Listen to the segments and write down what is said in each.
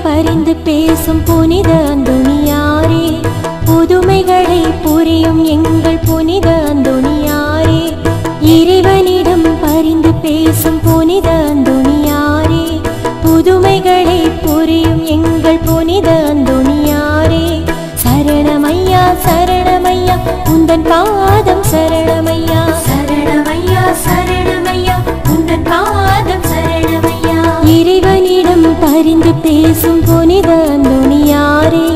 பரிந்து பேசும் புனித அந்தோணியாரே, புதுமைகளை புரியும் எங்கள் புனித அந்தோணியாரே, இறைவனிடம் பரிந்து பேசும் புனித அந்தோணியாரே, புதுமைகளை புரியும் எங்கள் புனித அந்தோணியாரே, சரணமையா சரணமையா உந்தன் பாதம் சரணமையா, சரணமையா சரணமையா உந்தன் பாதம் சரணமையா. இறைவனிடம் பரிந்து பேசும் புனித அந்தோணியாரே,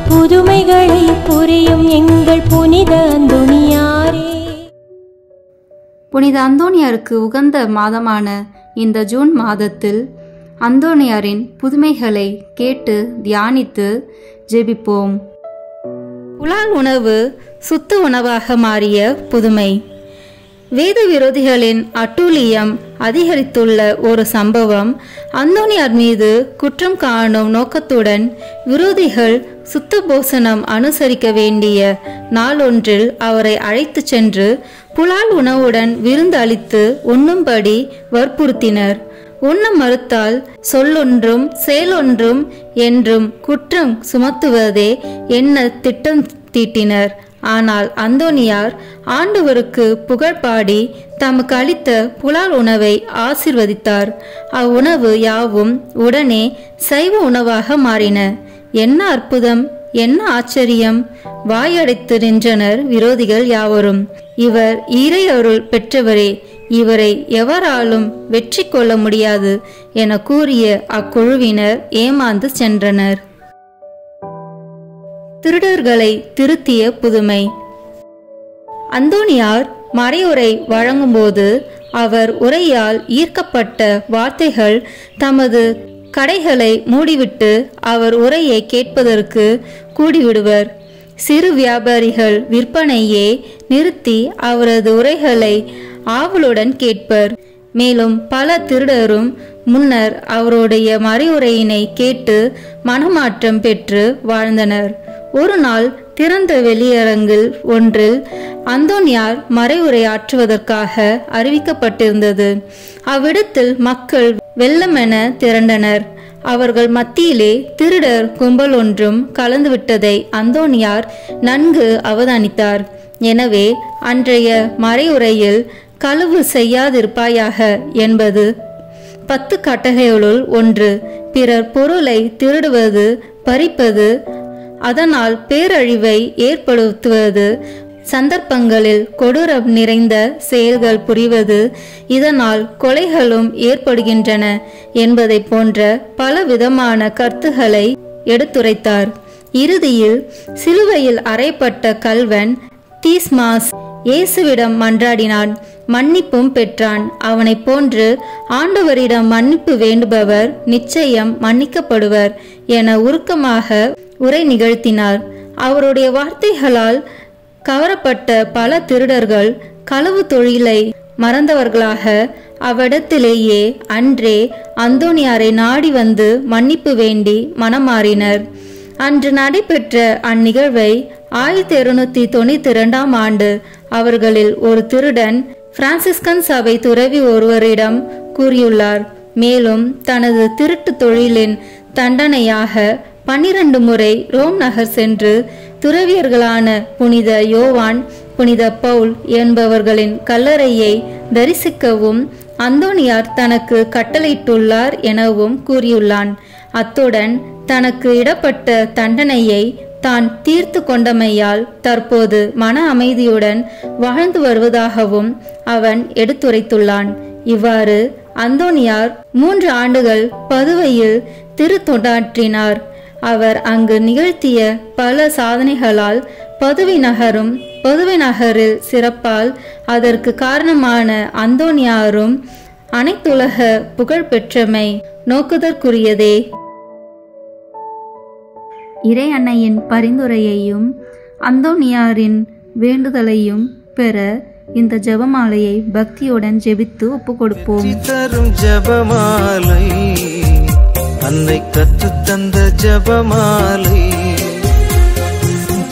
புதுமைகளை புரியும் எங்கள் புனித அந்தோணியாரே. புனித அந்தோணியாருக்கு உகந்த மாதமான இந்த ஜூன் மாதத்தில் அந்தோணியாரின் புதுமைகளை கேட்டு தியானித்து ஜெபிப்போம். புலால் உணவு சுத்த உணவாக மாறிய புதுமை. வேத விரோதிகளின் அட்டூழியம் அதிகரித்துள்ள ஒரு சம்பவம் அந்தோணியார் மீது குற்றம் காணும் நோக்கத்துடன் விரோதிகள் சுத்த போசனம் அனுசரிக்க வேண்டிய நாளொன்றில் அவரை அழைத்து சென்று புலால் உணவுடன் விருந்து அளித்து உண்ணும்படி வற்புறுத்தினர். உண்ண மறுத்தால் சொல்லொன்றும் செயலொன்றும் என்றும் குற்றம் சுமத்துவதே என்ன திட்டம் தீட்டினர். ஆனால் அந்தோணியார் ஆண்டவருக்கு புகழ் பாடி தமக்கு அளித்த புலால் உணவை ஆசிர்வதித்தார். அவ்வுணவு யாவும் உடனே சைவ உணவாக மாறின. என்ன அற்புதம், என்ன ஆச்சரியம்! வாயடைத்து நின்றனர் விரோதிகள் யாவரும். இவர் இறை அருள் பெற்றவரே, இவரை எவராலும் வெற்றி கொள்ள முடியாது என கூறிய அக்குழுவினர் ஏமாந்து சென்றனர். திருடர்களை திருத்திய புதுமை. அந்தோணியார் மறையுரை வழங்கும்போது அவர் உரையால் ஈர்க்கப்பட்ட வார்த்தைகள் தமது கடைகளை மூடிவிட்டு அவர் உரையை கேட்பதற்கு கூடிவிடுவர். சிறு வியாபாரிகள் விற்பனையே நிறுத்தி அவரது உரைகளை ஆவலுடன் கேட்பர். மேலும் பல திருடரும் முன்னர் அவருடைய மறையுரையினை கேட்டு மனமாற்றம் பெற்று வாழ்ந்தனர். ஒரு நாள் திறந்த வெளியரங்கில் ஒன்றில் அந்தோணியார் மறைவுரை ஆற்றுவதற்காக அறிவிக்கப்பட்டிருந்தது. அவ்விடத்தில் மக்கள் வெள்ளமென திரண்டனர். அவர்கள் மத்தியிலே திருடர் கும்பல் ஒன்றும் கலந்துவிட்டதை அந்தோணியார் நன்கு அவதானித்தார். எனவே அன்றைய மறையுரையில் களவு செய்யாதிருப்பாயாக என்பது 10 கட்டளைகளுள் ஒன்று. பிறர் பொருளை திருடுவது, பறிப்பது, அதனால் பேரழிவை ஏற்படுத்துவது, சந்தர்ப்பங்களில் கொடூரம் நிறைந்த செயல்கள் புரிவது, இதனால் கொலைகளும் ஏற்படுகின்றன என்பதை போன்ற பல விதமான கருத்துக்களை எடுத்துரைத்தார். இறுதியில் சிலுவையில் அறையப்பட்ட கள்வன் தீஸ்மாஸ் இயேசுவிடம் மன்றாடினான், மன்னிப்பும் பெற்றான். அவனை போன்று ஆண்டவரிடம் மன்னிப்பு வேண்டுபவர் நிச்சயம் மன்னிக்கப்படுவர் என உருக்கமாக உரை நிகழ்த்தினார். அவருடைய வார்த்தைகளால் கவரப்பட்ட பல திருடர்கள் களவு தொழிலை மறந்தவர்களாக அவ்விடத்திலேயே அன்றே அந்தோணியாரை நாடி வந்து மன்னிப்பு வேண்டி மனமாறினர். அன்று நடைபெற்ற அந்நிகழ்வை 1292 ஆண்டு அவர்களில் ஒரு திருடன் பிரான்சிஸ்கன் சபை துறவி ஒருவரிடம் கூறியுள்ளார். மேலும் தனது திருட்டு தொழிலின் தண்டனையாக 12 முறை ரோம் நகர் சென்று துறவியர்களான புனித யோவான், புனித பவுல் என்பவர்களின் கல்லறையை தரிசிக்கவும் அந்தோணியார் தனக்கு கட்டளையிட்டுள்ளார் எனவும் கூறியுள்ளான். அத்துடன் தனக்கு இடப்பட்ட தண்டனையை தான் தீர்த்து கொண்டமையால் தற்போது மன அமைதியுடன் வாழ்ந்து வருவதாகவும் அவன் எடுத்துரைத்துள்ளான். இவ்வாறு அந்தோணியார் 3 ஆண்டுகள் பதுவையில் திருத்தொண்டாற்றினார். அவர் அங்கு நிகழ்த்திய பல சாதனைகளால் பதுவை நகரில் சிறப்பால் அதற்கு காரணமான அந்தோணியாரும் அனைத்துலக புகழ் பெற்றமை நோக்குதற்குரியதே. இறை அன்னையின் பரிந்துரையையும் அந்தோணியாரின் வேண்டுதலையும் பெற இந்த ஜெபமாலையை பக்தியுடன் ஜெபித்து ஒப்பு கொடுப்போம். ஜெபமாலை அன்னை கற்று தந்த ஜெபமாலை,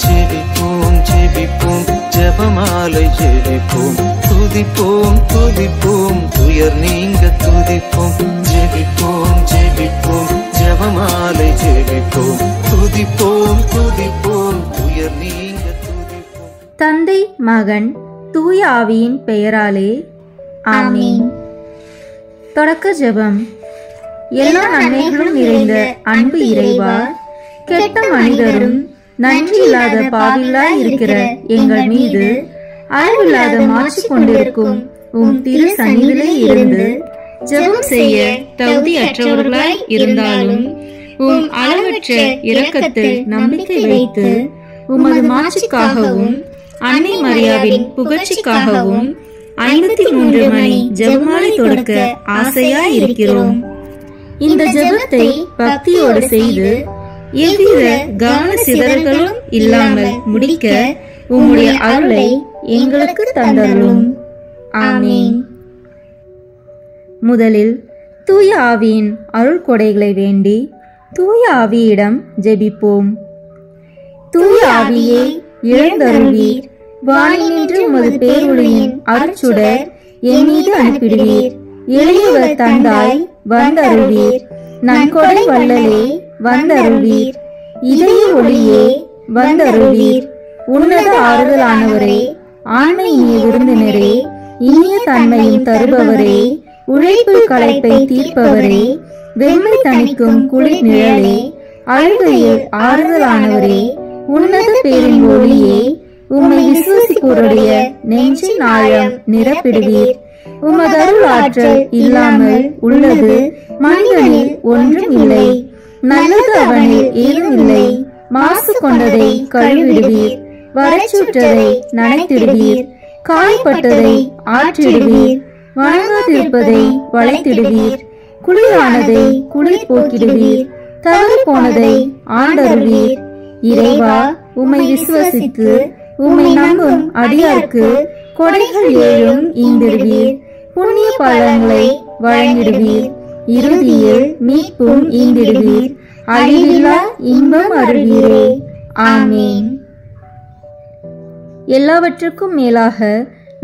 ஜெபிப்போம் ஜெபிப்போம் ஜெபமாலை ஜெபிப்போம், துதிப்போம் துதிப்போம் துயர் நீங்க துதிப்போம், ஜெபிப்போம் ஜெபிப்போம் ஜெப ஜெபமாலை ஜெபிப்போம் துதிப்போம் துதிப்போம் துயர் நீங்க துதிப்போம். தந்தை மகன் தூய ஆவியின் பெயராலே ஆமென். தொடக்க ஜெபம். எல்லா நன்மைகளும் நிறைந்த அன்பு இறைவா, கெட்ட மனிதரும் நன்றி இல்லாத பாவிகளாய் இருக்கிற எங்கள் மீது அளவில்லாத மாற்றி கொண்டிருக்கும் உம் திரு சந்நிதியிலே இருந்து ஜெபம் செய்ய தகுதியற்றவர்களாய் இருந்தாலும் உம் அளவற்ற இரக்கத்தில் நம்பிக்கை வைத்து உமது மாட்சிக்காகவும் அன்னை மரியாவின் புகழ்ச்சிக்காகவும் 53 மணி ஜெபமாலை தொடுக்க ஆசையாய் இருக்கிறோம். இந்த ஜெபத்தை பக்தியோடு செய்து எவ்வித கவன சிதறல்களும் இல்லாமல் முடிக்க உம்முடைய அருளை எங்களுக்கு தந்தருளும். ஆமென். முதலில் தூய ஆவியின் அருள் கொடைகளை வேண்டி தூய ஆவியிடம் ஜெபிப்போம். தூய ஆவியே எழுந்தருள்வீர், வானினின்று உமது பேரொளியின் அருட்சுடர் என் மீது அனுப்பிடுவீர். எளியவர் தந்தாய் வந்தருள்வீர், நன்கொடை வள்ளலே வந்தருள்வீர். இதய ஒளியே வந்தருள்வீர். உன்னத ஆறுதலானவரே, ஆண்மை இனிய விருந்தினரே, இனிய தன்மையும் தருபவரே, உழைப்பு களைப்பை தீர்ப்பவரே, வெம்மை தணிக்கும் குளிர் நிழலே, அழுகையில் ஆறுதலானவரே, உன்னத பேரின் ஒளியே, உம்மை விசுவசிப்போருடைய நெஞ்சின் ஆழம் நிரப்பிடுவீர். உமதருள் ஆற்றல் இல்லாமல் உள்ளது மனிதனில் ஒன்றும் இல்லை. நல்லது அவனில் ஏதும் இல்லை. மாசு கொண்டதை கழுவிடுவீர், வறட்சுற்றதை நனைத்திடுவீர், காய்பட்டதை ஆற்றிடுவீர், வணங்காதிருப்பதை வளைத்திடுவீர், குளிரானதை குளிர் போக்கிடுவீர், தவறு போனதை ஆண்டருவீர். இறைவா, உம்மை விசுவசித்து உம்மை நம்பும் அடியார்க்கு கொடைகள் ஏழும் ஈந்திடுவீர், புண்ணிய பலன்களை வழங்கிடுவீர், இறுதியில் மீட்பும் ஈந்திடுவீர், அழிவில்லா இன்பம் அருள்வீரே. ஆமென். எல்லாவற்றுக்கும் மேலாக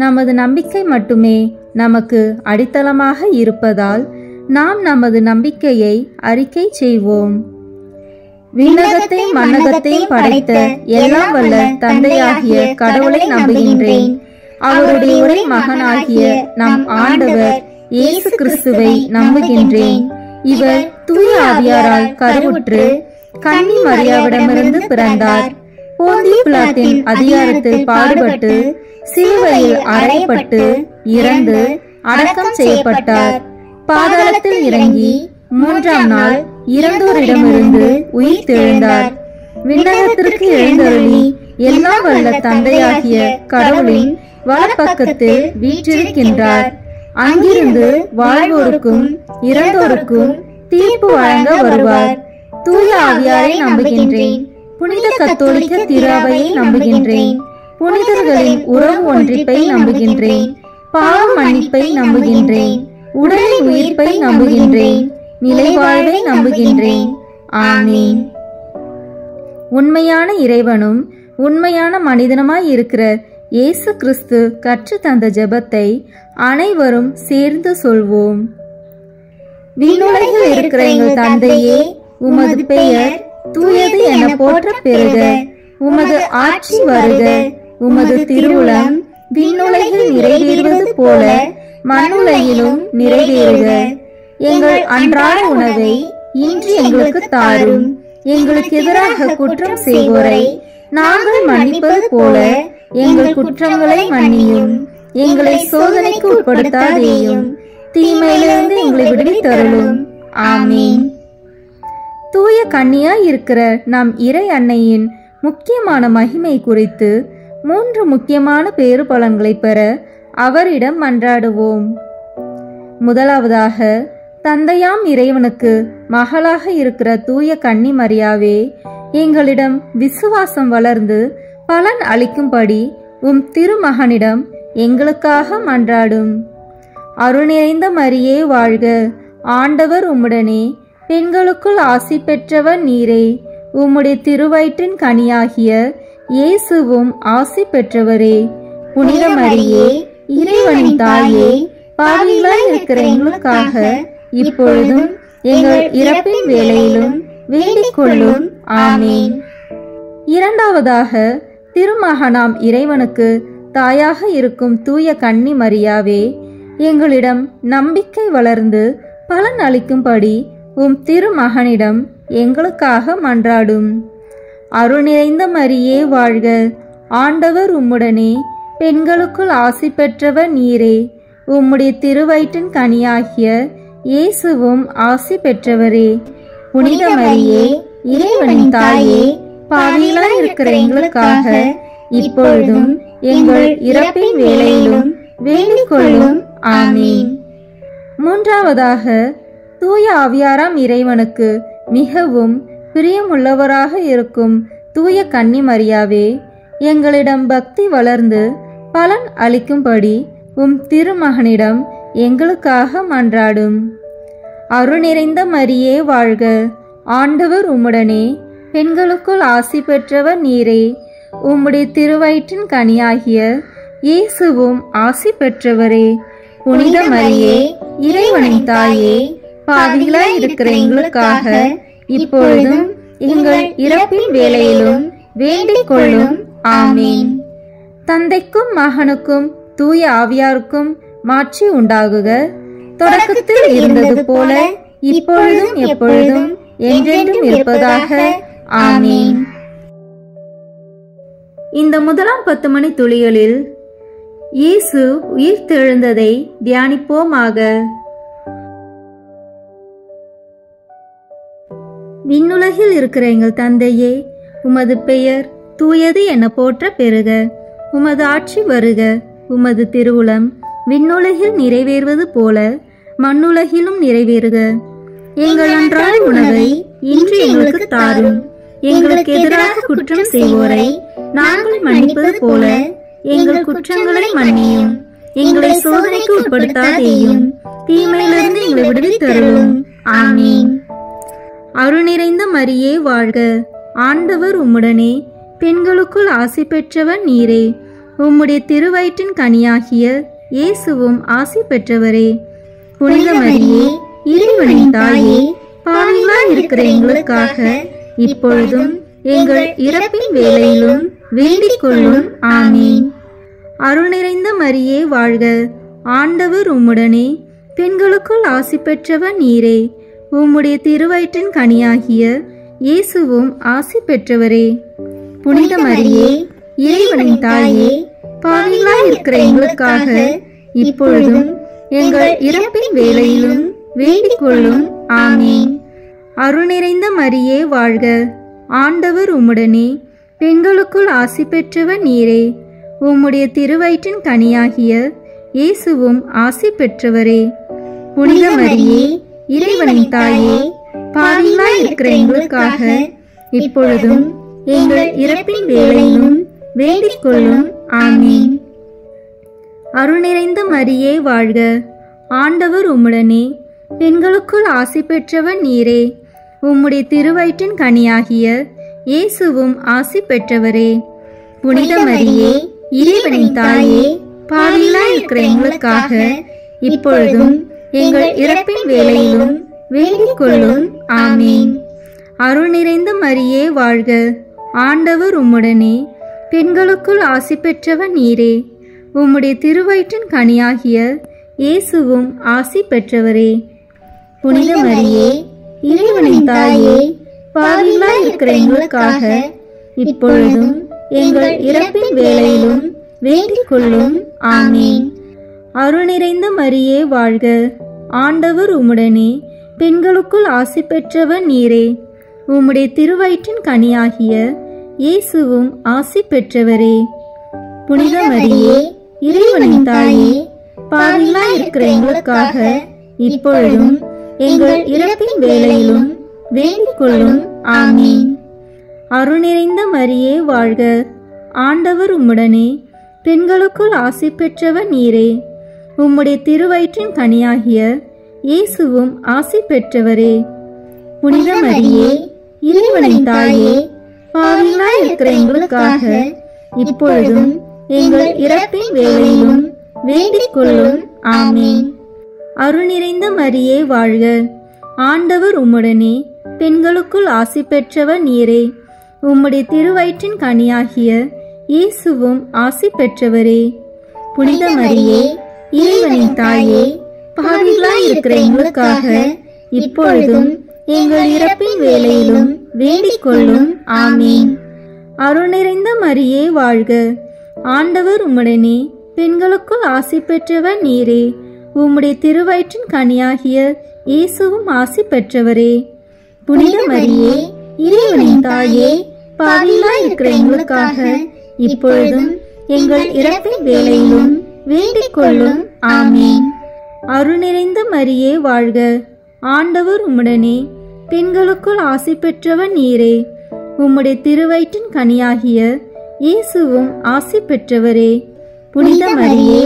நமது நம்பிக்கை மட்டுமே நமக்கு அடித்தளமாக இருப்பதால் நாம் நமது நம்பிக்கையை அறிக்கை செய்வோம். விண்ணகத்தை மண்ணகத்தை படைத்த எல்லாம் வல்ல தந்தையாகிய கடவுளை நம்புகின்றேன். அவருடைய ஒரே மகனாகிய நம் ஆண்டவர் இயேசு கிறிஸ்துவை நம்புகின்றேன். இவர் தூய ஆவியாரால் கருவுற்று கன்னி மரியாவிடமிருந்து பிறந்தார். போந்திய பிலாத்தின் அதிகாரத்தில் பாடுபட்டு சிலுவையில் அறையப்பட்டு இறந்து அடக்கம் செய்யப்பட்டார். பாதாளத்தில் இறங்கி 3ஆம் நாள் இறந்தோரிடமிருந்து உயிர் தெழுந்தார். விண்ணகத்திற்கு எழுந்தருளி எல்லாம் வல்ல தந்தையாகிய கடவுளின் வலப்பக்கத்தில் வீற்றிருக்கின்றார். அங்கிருந்து வாழ்வோருக்கும் இறந்தோருக்கும் தீர்ப்பு வழங்க வருவார். தூய ஆவியாரை நம்புகின்றேன். புனித கத்தோலிக்க திராவையை நம்புகின்றேன். புனிதர்களின் உறவு ஒன்றிப்பை நம்புகின்றேன். பாவ மன்னிப்பை நம்புகின்றேன். உடலின் உயிர்ப்பை நம்புகின்றேன். நிலைவாழ்வை நம்புகின்றேன். ஆமென். உண்மையான இறைவனும் உண்மையான மனிதனுமாய் இருக்கிற இயேசு கிறிஸ்து கற்று தந்த ஜெபத்தை அனைவரும் சேர்ந்து சொல்வோம். விண்ணுலகில் இருக்கிற எங்கள் தந்தையே, உமது பெயர் தூயது என போற்ற பெறுக. உமது ஆட்சி வருக. உமது திருவுளம் விண்ணுலகில் நிறைவேறுவது போல மண்ணுலகிலும் நிறைவேறுக. எங்கள் அன்றாட உணவை இன்று எங்களுக்கு தாரும். எங்களுக்கு எதிராக குற்றம் செய்வோரை நாங்கள் மன்னிப்பது போல எங்கள் குற்றங்களை மன்னியும். எங்களை சோதனைக்கு உட்படுத்தாதேயும், தீமையிலிருந்து எங்களை விடுவித்தருளும். ஆமென். தூய கன்னியாய் இருக்கிற நம் இறை அன்னையின் முக்கியமான மகிமை குறித்து 3 முக்கியமான பேறு பலன்களை பெற அவரிடம் மன்றாடுவோம். முதலாவதாக, தந்தையாம் இறைவனுக்கு மகளாக இருக்கிற தூய கன்னி மரியாவே, எங்களிடம் விசுவாசம் வளர்ந்து பலன் அளிக்கும்படி உம் திருமகனிடம் எங்களுக்காக மன்றாடும். அருள் நிறைந்த மரியே வாழ்க. ஆண்டவர் உம்முடனே, பெண்களுக்குள் ஆசி பெற்றவர் நீரே. உம்முடைய திருவயிற்றின் கனியாகிய இயேசுவும் ஆசி பெற்றவரே. புனித மரியே, இறைவனின் தாயே, பாவிகளாய் இருக்கிற எங்களுக்காக இப்பொழுதும் எங்கள் இறப்பின் வேளையிலும் வேண்டிக் கொள்ளும். ஆமீன். இரண்டாவதாக, திருமகனாம் இறைவனுக்கு தாயாக இருக்கும் தூய கன்னி மரியாவே, எங்களிடம் நம்பிக்கை வளர்ந்து பலன் அளிக்கும்படி உம் திருமகனிடம் எங்களுக்காக மன்றாடும். அருள் நிறைந்த மரியே வாழ்க, ஆண்டவர் உம்முடனே, பெண்களுக்குள் ஆசி பெற்றவர் நீரே, உம்முடைய திருவயிற்றின் கனியாகிய இயேசுவும் ஆசி பெற்றவரே. புனித மரியே, இறைவனின் தாயே, பாவிகளாய் இருக்கிற எங்களுக்காக இப்பொழுதும் எங்கள் இறப்பின் வேளையிலும் வேண்டிக் கொள்ளும். ஆமீன். மூன்றாவதாக, தூய ஆவியாராம் இறைவனுக்கு மிகவும் பிரியமுள்ளவராக இருக்கும் தூய கன்னி மரியாவே, எங்களிடம் பக்தி வளர்ந்து பலன் அளிக்கும்படி உம் திருமகனிடம் எங்களுக்காக மன்றாடும். அருள் நிறைந்த மரியே வாழ்க, ஆண்டவர் உம்முடனே, பெண்களுக்குள் ஆசி பெற்றவர் நீரே, உம்முடைய திருவயிற்றின் கனியாகிய இயேசுவும் ஆசி பெற்றவரே. புனித மரியே, இறைவனின் தாயே, பாவிகளாய் இருக்கிற எங்களுக்காக இப்பொழுதும் எங்கள் இறப்பின் வேளையிலும் வேண்டிக் கொள்ளும். ஆமீன். தந்தைக்கும் மகனுக்கும் தூய ஆவியாருக்கும் மாட்சி உண்டாகுக. தொடக்கத்தில் இருந்தது போல இப்பொழுதும் எப்பொழுதும் என்றென்றும் இருப்பதாக. ஆமீன். இந்த முதலாம் 10 மணி துளிகளில் இயேசு உயிர்த்தெழுந்ததை தியானிப்போமாக. விண்ணுலகில் இருக்கிற எங்கள் தந்தையே, உமது பெயர் தூயது என போற்ற பெறுக. உமது ஆட்சி வருக. உமது திருவுளம் விண்ணுலகில் நிறைவேறுவது போல மண்ணுலகிலும் நிறைவேறுக. எங்கள் அன்றாட உணவை இன்று எங்களுக்கு தாரும். எங்களுக்கு எதிராக குற்றம் செய்வோரை நாங்கள் மன்னிப்பது போல எங்கள் குற்றங்களை மன்னியும். எங்களை சோதனைக்கு உட்படுத்தாதேயும், தீமையிலிருந்து எங்களை விடுவித்தருளும். ஆமீன். அருள் நிறைந்த மரியே வாழ்க, ஆண்டவர் உம்முடனே, பெண்களுக்குள் ஆசி பெற்றவர் நீரே, உம்முடைய திருவயிற்றின் கனியாகிய இயேசுவும் ஆசி பெற்றவரே. புனித மரியே, இறைவனின் தாயே, பாவிகளாய் இருக்கிற எங்களுக்காக இப்பொழுதும் எங்கள் இறப்பின் வேளையிலும் வேண்டிக் கொள்ளும். ஆமீன். அருள் நிறைந்த மரியே வாழ்க, ஆண்டவர் உம்முடனே, பெண்களுக்குள் ஆசி பெற்றவர் நீரே, உம்முடைய திருவயிற்றின் கனியாகிய இயேசுவும் ஆசி பெற்றவரே. புனித மரியே, இறைவனின் தாயே, பாவிகளாய் இருக்கிற எங்களுக்காக இப்பொழுதும் எங்கள் இறப்பின் வேளையிலும் வேண்டிக் கொள்ளும். ஆமீன். அருள் நிறைந்த மரியே வாழ்க, ஆண்டவர் உம்முடனே, பெண்களுக்குள் ஆசி பெற்றவர் நீரே, உம்முடைய திருவயிற்றின் கனியாகிய இயேசுவும் ஆசி பெற்றவரே. புனித மரியே, இறைவனின் தாயே, பாவிகளாய் இருக்கிற எங்களுக்காக இப்பொழுதும் எங்கள் இறப்பின் வேளையிலும் வேண்டிக் கொள்ளும். ஆமீன். அருள் நிறைந்த மரியே வாழ்க, ஆண்டவர் உம்முடனே, பெண்களுக்குள் ஆசி பெற்றவர் நீரே, உம்முடைய திருவயிற்றின் கனியாகிய இயேசுவும் ஆசி பெற்றவரே. புனித மரியே, இறைவனின் தாயே, பாவிகளாய் இருக்கிற எங்களுக்காக இப்பொழுதும் எங்கள் இறப்பின் வேளையிலும் வேண்டிக் கொள்ளும். ஆமீன். அருள் நிறைந்த மரியே வாழ்க, ஆண்டவர் உம்முடனே, பெண்களுக்குள் ஆசி பெற்றவர் நீரே, உம்முடைய திருவயிற்றின் கனியாகிய இயேசுவும் ஆசி பெற்றவரே. புனித மரியே, இறைவனின் தாயே, பாவிகளாய் இருக்கிற எங்களுக்காக இப்பொழுதும் எங்கள் இறப்பின் வேளையிலும் வேண்டிக் கொள்ளும். ஆமீன். அருள் நிறைந்த மரியே வாழ்க, ஆண்டவர் உம்முடனே, பெண்களுக்குள் ஆசி பெற்றவர் நீரே, உம்முடைய திருவயிற்றின் கனியாகிய இயேசுவும் ஆசி பெற்றவரே. புனித மரியே, இறைவனின் தாயே, பாவிகளாய் இருக்கிற எங்களுக்காக இப்பொழுதும் எங்கள் இறப்பின் வேளையிலும் வேண்டிக் கொள்ளும். ஆமீன். அருள் நிறைந்த மரியே வாழ்க, ஆண்டவர் உம்முடனே, பெண்களுக்குள் ஆசி பெற்றவர் நீரே, உம்முடைய திருவயிற்றின் கனியாகிய இயேசுவும் ஆசி பெற்றவரே. புனித மரியே, இறைவனின் தாயே, பாவிகளாய் இருக்கிற எங்களுக்காக இப்பொழுதும் எங்கள் இறப்பின் வேளையிலும் வேண்டிக் கொள்ளும். ஆமீன். அருள் நிறைந்த மரியே வாழ்க, ஆண்டவர் உம்முடனே, பெண்களுக்குள் ஆசி பெற்றவர் நீரே. உம்முடைய திருவயிற்றின் கனியாகிய இயேசுவும் ஆசி பெற்றவரே. புனித மரியே, இறைவனின் தாயே, பாவிகளாய் இருக்கிற எங்களுக்காக இப்பொழுதும் எங்கள் இறப்பின் வேளையிலும் வேண்டிக் கொள்ளும். ஆமீன். அருள் நிறைந்த மரியே வாழ்க. ஆண்டவர் உம்முடனே, பெண்களுக்குள் ஆசி பெற்றவர் நீரே. உம்முடைய திருவயிற்றின் கனியாகிய இயேசுவும் ஆசி பெற்றவரே. புனித மரியே, இறைவனின் தாயே, பாவிகளாய் இருக்கிற எங்களுக்காக இப்பொழுதும் எங்கள் இறப்பின் வேளையிலும் வேண்டிக் கொள்ளும். ஆமீன். அருள் நிறைந்த மரியே வாழ்க. ஆண்டவர் உம்முடனே, பெண்களுக்குள் ஆசி பெற்றவர் நீரே. உம்முடைய திருவயிற்றின் கனியாகிய இயேசுவும் ஆசி பெற்றவரே. புனித மரியே,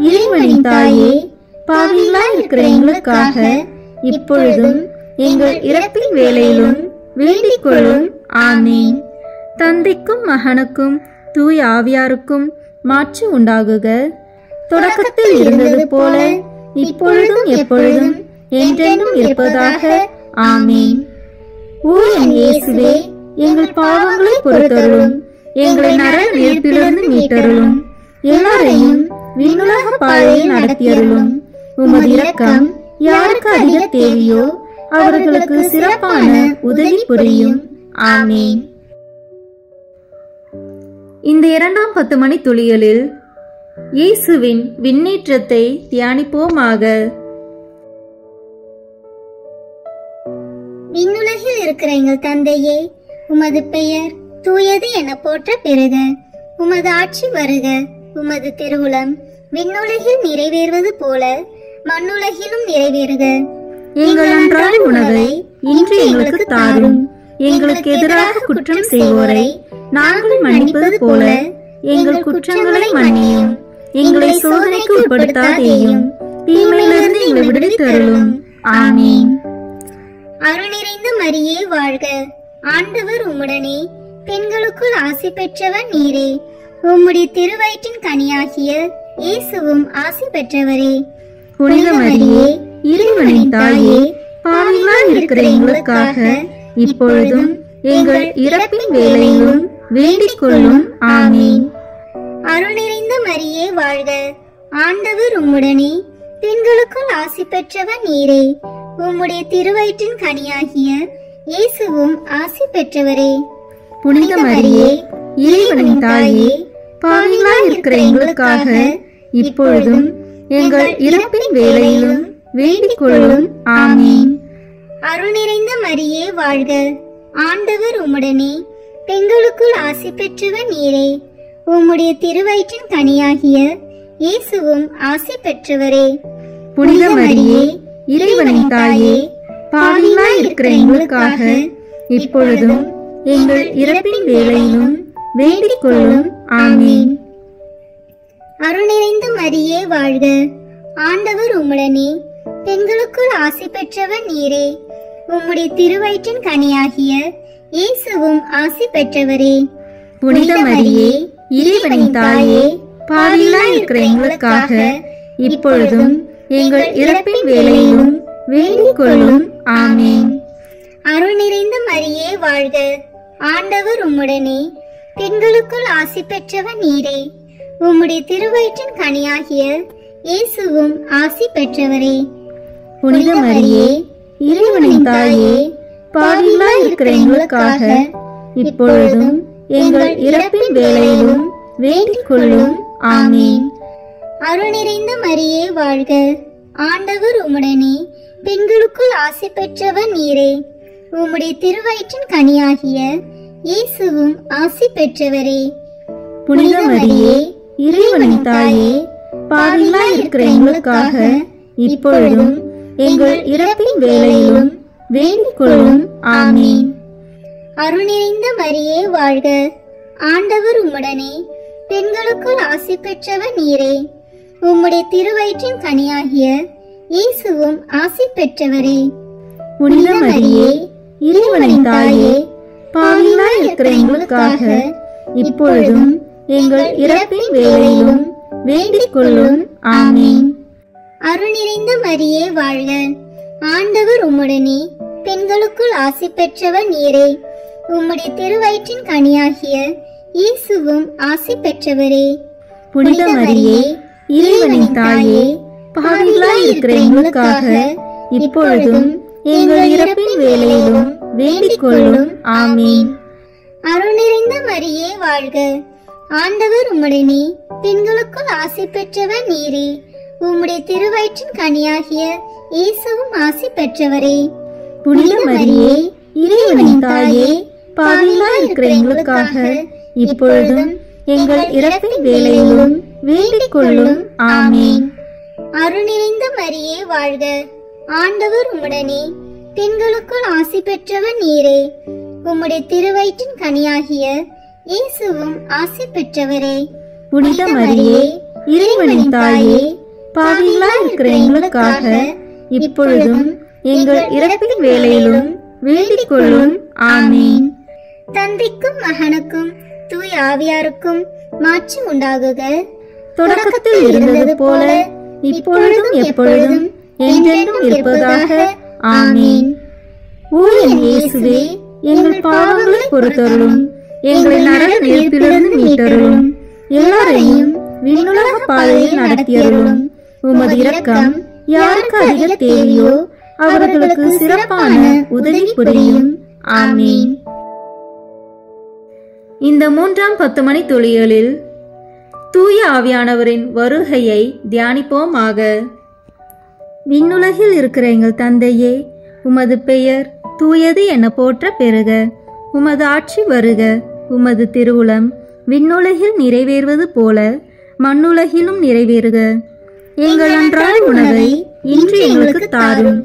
இறைவனின் தாயே, பாவிகளாய் இருக்கிற எங்களுக்காக இப்பொழுதும் எங்கள் இறப்பின் வேளையிலும் வேண்டிக் கொள்ளும். ஆமீன். தந்தைக்கும் மகனுக்கும் தூய ஆவியாருக்கும் மாட்சி உண்டாகுக. தொடக்கத்தில் இருந்தது போல இப்பொழுதும் எப்பொழுதும் என்றென்றும் இருப்பதாக. ஆமீன். ஓ என் இயேசுவே, எங்கள் பாவங்களை பொறுத்தருளும், எங்களை நரக நெருப்பிலிருந்து மீட்டருளும், எல்லாரையும் விண்ணுலக பாதையில் நடத்தியருளும். உமது இரக்கம் யாருக்கு அதிக தேவையோ அவர்களுக்கு சிறப்பான உதவி புரியும். ஆமீன். இந்த 2ஆம் 10 மணி துளிகளில் இயேசுவின் விண்ணேற்றத்தை தியானிப்போமாக. விண்ணுலகில் இருக்கிற எங்கள் தந்தையே, உமது பெயர் தூயது என போற்ற பெறுக. உமது ஆட்சி வருக. உமது திருவுளம் விண்ணுலகில் நிறைவேறுவது போல மண்ணுலகிலும் நிறைவேறுக. எங்கள் அன்றாட உணவை இன்று எங்களுக்கு தாரும். எங்களுக்கு எதிராக குற்றம் செய்வோரை நாங்கள் மன்னிப்பது போல எங்கள் குற்றங்களை மன்னியும். எங்களை சோதனைக்கு உட்படுத்தாதேயும், தீமையிலிருந்து எங்களை விடுவித்தருளும். ஆமீன். அருள் நிறைந்த மரியே வாழ்க. ஆண்டவர் உம்முடனே, பெண்களுக்குள் ஆசி பெற்றவர் நீரே. உம்முடைய திருவயிற்றின் கனியாகிய இயேசுவும் ஆசி பெற்றவரே. புனித மரியே, இறைவனின் தாயே, பாவிகளாய் இருக்கிற எங்களுக்காக இப்பொழுதும் எங்கள் இறப்பின் வேளையிலும் வேண்டிக் கொள்ளும். ஆமீன். அருள் நிறைந்த மரியே வாழ்க. ஆண்டவர் உம்முடனே, பெண்களுக்குள் ஆசி பெற்றவர் நீரே. உம்முடைய திருவயிற்றின் கனியாகிய இயேசுவும் ஆசி பெற்றவரே. புனித மரியே, இறைவனின் தாயே, பாவிகளாய் இருக்கிற எங்களுக்காக இப்பொழுதும் எங்கள் இறப்பின் வேளையிலும் வேண்டிக் கொள்ளும். ஆமீன். அருள் நிறைந்த மரியே வாழ்க. ஆண்டவர் உம்முடனே, பெண்களுக்குள் ஆசி பெற்றவர் நீரே. உம்முடைய திருவயிற்றின் கனியாகிய இயேசுவும் ஆசி பெற்றவரே. புனித மரியே, இறைவனின் தாயே, பாவிகளாய் இருக்கிற எங்களுக்காக இப்பொழுதும் எங்கள் இறப்பின் வேளையிலும் வேண்டிக் கொள்ளும். ஆமீன். அருள் நிறைந்த மரியே வாழ்க. ஆண்டவர் உம்முடனே, பெண்களுக்குள் ஆசி பெற்றவர் நீரே. உம்முடைய திருவயிற்றின் கனியாகிய இயேசுவும் ஆசி பெற்றவரே. புனித மரியே, இறைவனின் தாயே, பாவிகளாய் இருக்கிற எங்களுக்காக இப்பொழுதும் எங்கள் இறப்பின் வேளையிலும் வேண்டிக் கொள்ளும். ஆமீன். அருள் நிறைந்த மரியே வாழ்க. ஆண்டவர் உம்முடனே, பெண்களுக்குள் ஆசி பெற்றவர் நீரே. உம்முடைய திருவயிற்றின் கனியாகிய இயேசுவும் ஆசி பெற்றவரே. புனித மரியே, இறைவனின் தாயே, பாவிகளாய் இருக்கிற எங்களுக்காக இப்பொழுதும் எங்கள் இறப்பின் வேளையிலும் வேண்டிக் கொள்ளும். ஆமீன். அருள் நிறைந்த மரியே வாழ்க. ஆண்டவர் உம்முடனே, பெண்களுக்குள் ஆசி பெற்றவர் நீரே. உம்முடைய திருவயிற்றின் கனியாகிய இயேசுவும் ஆசி பெற்றவரே. புனித மரியே, இறைவனின் தாயே, பாவிகளாய் இருக்கிற எங்களுக்காக இப்பொழுதும் எங்கள் இறப்பின் வேளையிலும் வேண்டிக் கொள்ளும். ஆமீன். அருள் நிறைந்த மரியே வாழ்க. ஆண்டவர் உம்முடனே, பெண்களுக்குள் ஆசி பெற்றவர் நீரே. உம்முடைய திருவயிற்றின் கனியாகிய இயேசுவும் ஆசி பெற்றவரே. புனித மரியே, இறைவனின் தாயே, பாவிகளாய் இருக்கிற எங்களுக்காக இப்பொழுதும் எங்கள் இறப்பின் வேளையிலும் வேண்டிக் கொள்ளும். ஆமீன். அருள் நிறைந்த மரியே வாழ்க. ஆண்டவர் உம்முடனே, பெண்களுக்குள் ஆசி பெற்றவர் நீரே. உம்முடைய திருவயிற்றின் கனியாகிய இயேசுவும் ஆசி பெற்றவரே. புனித மரியே, இறைவனின் தாயே, பாவிகளாய் இருக்கிற எங்களுக்காக இப்பொழுதும் எங்கள் இறப்பின் வேளையிலும் வேண்டிக் கொள்ளும். ஆமீன். அருள் நிறைந்த மரியே வாழ்க. ஆண்டவர் உம்முடனே, பெண்களுக்குள் ஆசி பெற்றவர் நீரே. உம்முடைய திருவயிற்றின் கனியாகிய இயேசுவும் ஆசி பெற்றவரே. புனித மரியே, இறைவனின் தாயே, பாவிகளாய் இருக்கிற எங்களுக்காக இப்பொழுதும் எங்கள் இறப்பின் வேளையிலும் வேண்டிக் கொள்ளும். ஆமீன். அருள் நிறைந்த மரியே வாழ்க. ஆண்டவர் உம்முடனே, பெண்களுக்குள் ஆசி பெற்றவர் நீரே. உம்முடைய திருவயிற்றின் கனியாகிய இயேசுவும் ஆசி பெற்றவரே. புனித மரியே, இறைவனின் தாயே, பாவிகளாய் இருக்கிற எங்களுக்காக இப்பொழுதும் எங்கள் இறப்பின் வேளையிலும் வேண்டிக் கொள்ளும். ஆமீன். தந்தைக்கும் மகனுக்கும் தூய ஆவியாருக்கும் மாட்சி உண்டாகுக. தொடக்கத்தில் இருந்தது போல இப்பொழுதும் எப்பொழுதும் என்றென்றும் இருப்பதாக. ஆமீன். ஓ என் இயேசுவே, எங்கள் பாவங்களை பொறுத்தருளும், எங்களை நரக நெருப்பிலிருந்து மீட்டருளும், எல்லாரையும் விண்ணுலக பாதையில் நடத்தியருளும். உமது இரக்கம் யாருக்கு அதிக தேவையோ அவர்களுக்கு சிறப்பான உதவி புரியும். ஆமீன். இந்த 3ஆம் 10 மணி துளிகளில் தூய ஆவியானவரின் வருகையை தியானிப்போமாக. விண்ணுலகில் இருக்கிற எங்கள் தந்தையே, உமது பெயர் தூயது என போற்ற பெறுக. உமது ஆட்சி வருக. உமது திருவுளம் விண்ணுலகில் நிறைவேறுவது போல மண்ணுலகிலும் நிறைவேறுக. எங்கள் அன்றாட உணவை இன்று எங்களுக்கு தாரும்.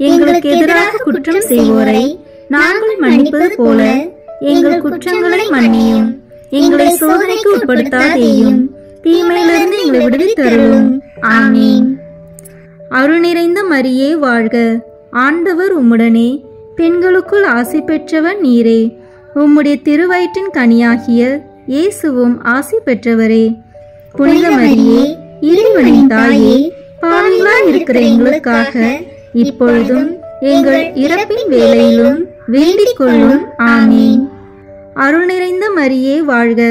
எங்களுக்கு எதிராக குற்றம் செய்வோரை நாங்கள் மன்னிப்பது போல எங்கள் குற்றங்களை மன்னியும். எங்களை சோதனைக்கு உட்படுத்தாதேயும், தீமையிலிருந்து எங்களை விடுவித்தருளும். ஆமீன். அருள் நிறைந்த மரியே வாழ்க. ஆண்டவர் உம்முடனே, பெண்களுக்குள் ஆசி பெற்றவர் நீரே. உம்முடைய திருவயிற்றின் கனியாகிய இயேசுவும் ஆசி பெற்றவரே. புனித மரியே, இறைவனின் தாயே, பாவிகளாய் இருக்கிற எங்களுக்காக இப்பொழுதும் எங்கள் இறப்பின் வேளையிலும் வேண்டிக் கொள்ளும். ஆமீன். அருள் நிறைந்த மரியே வாழ்க.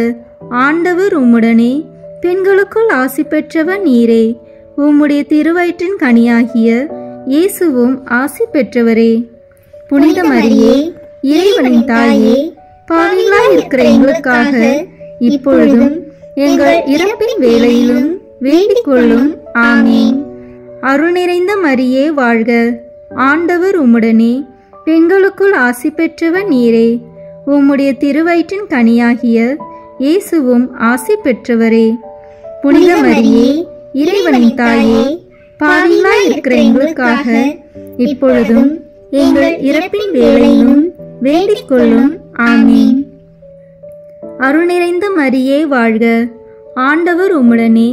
ஆண்டவர் உம்முடனே, பெண்களுக்குள் ஆசி பெற்றவர் நீரே. உம்முடைய திருவயிற்றின் கனியாகிய இயேசுவும் ஆசி பெற்றவரே. புனித மரியே, இறைவனின் தாயே, பாவிகளாய் இருக்கிற எங்களுக்காக இப்பொழுதும் எங்கள் இறப்பின் வேளையிலும் வேண்டிக் கொள்ளும். ஆமீன். அருள் நிறைந்த மரியே வாழ்க. ஆண்டவர் உம்முடனே, பெண்களுக்குள் ஆசி பெற்றவர் நீரே. உம்முடைய திருவயிற்றின் கனியாகிய இயேசுவும் ஆசி பெற்றவரே. புனித மரியே, இறைவனின் தாயே, பாவிகளாய் இருக்கிற எங்களுக்காக இப்பொழுதும் எங்கள் இறப்பின் வேளையிலும் வேண்டிக் கொள்ளும். ஆமீன். அருள் நிறைந்த மரியே வாழ்க. ஆண்டவர் உம்முடனே,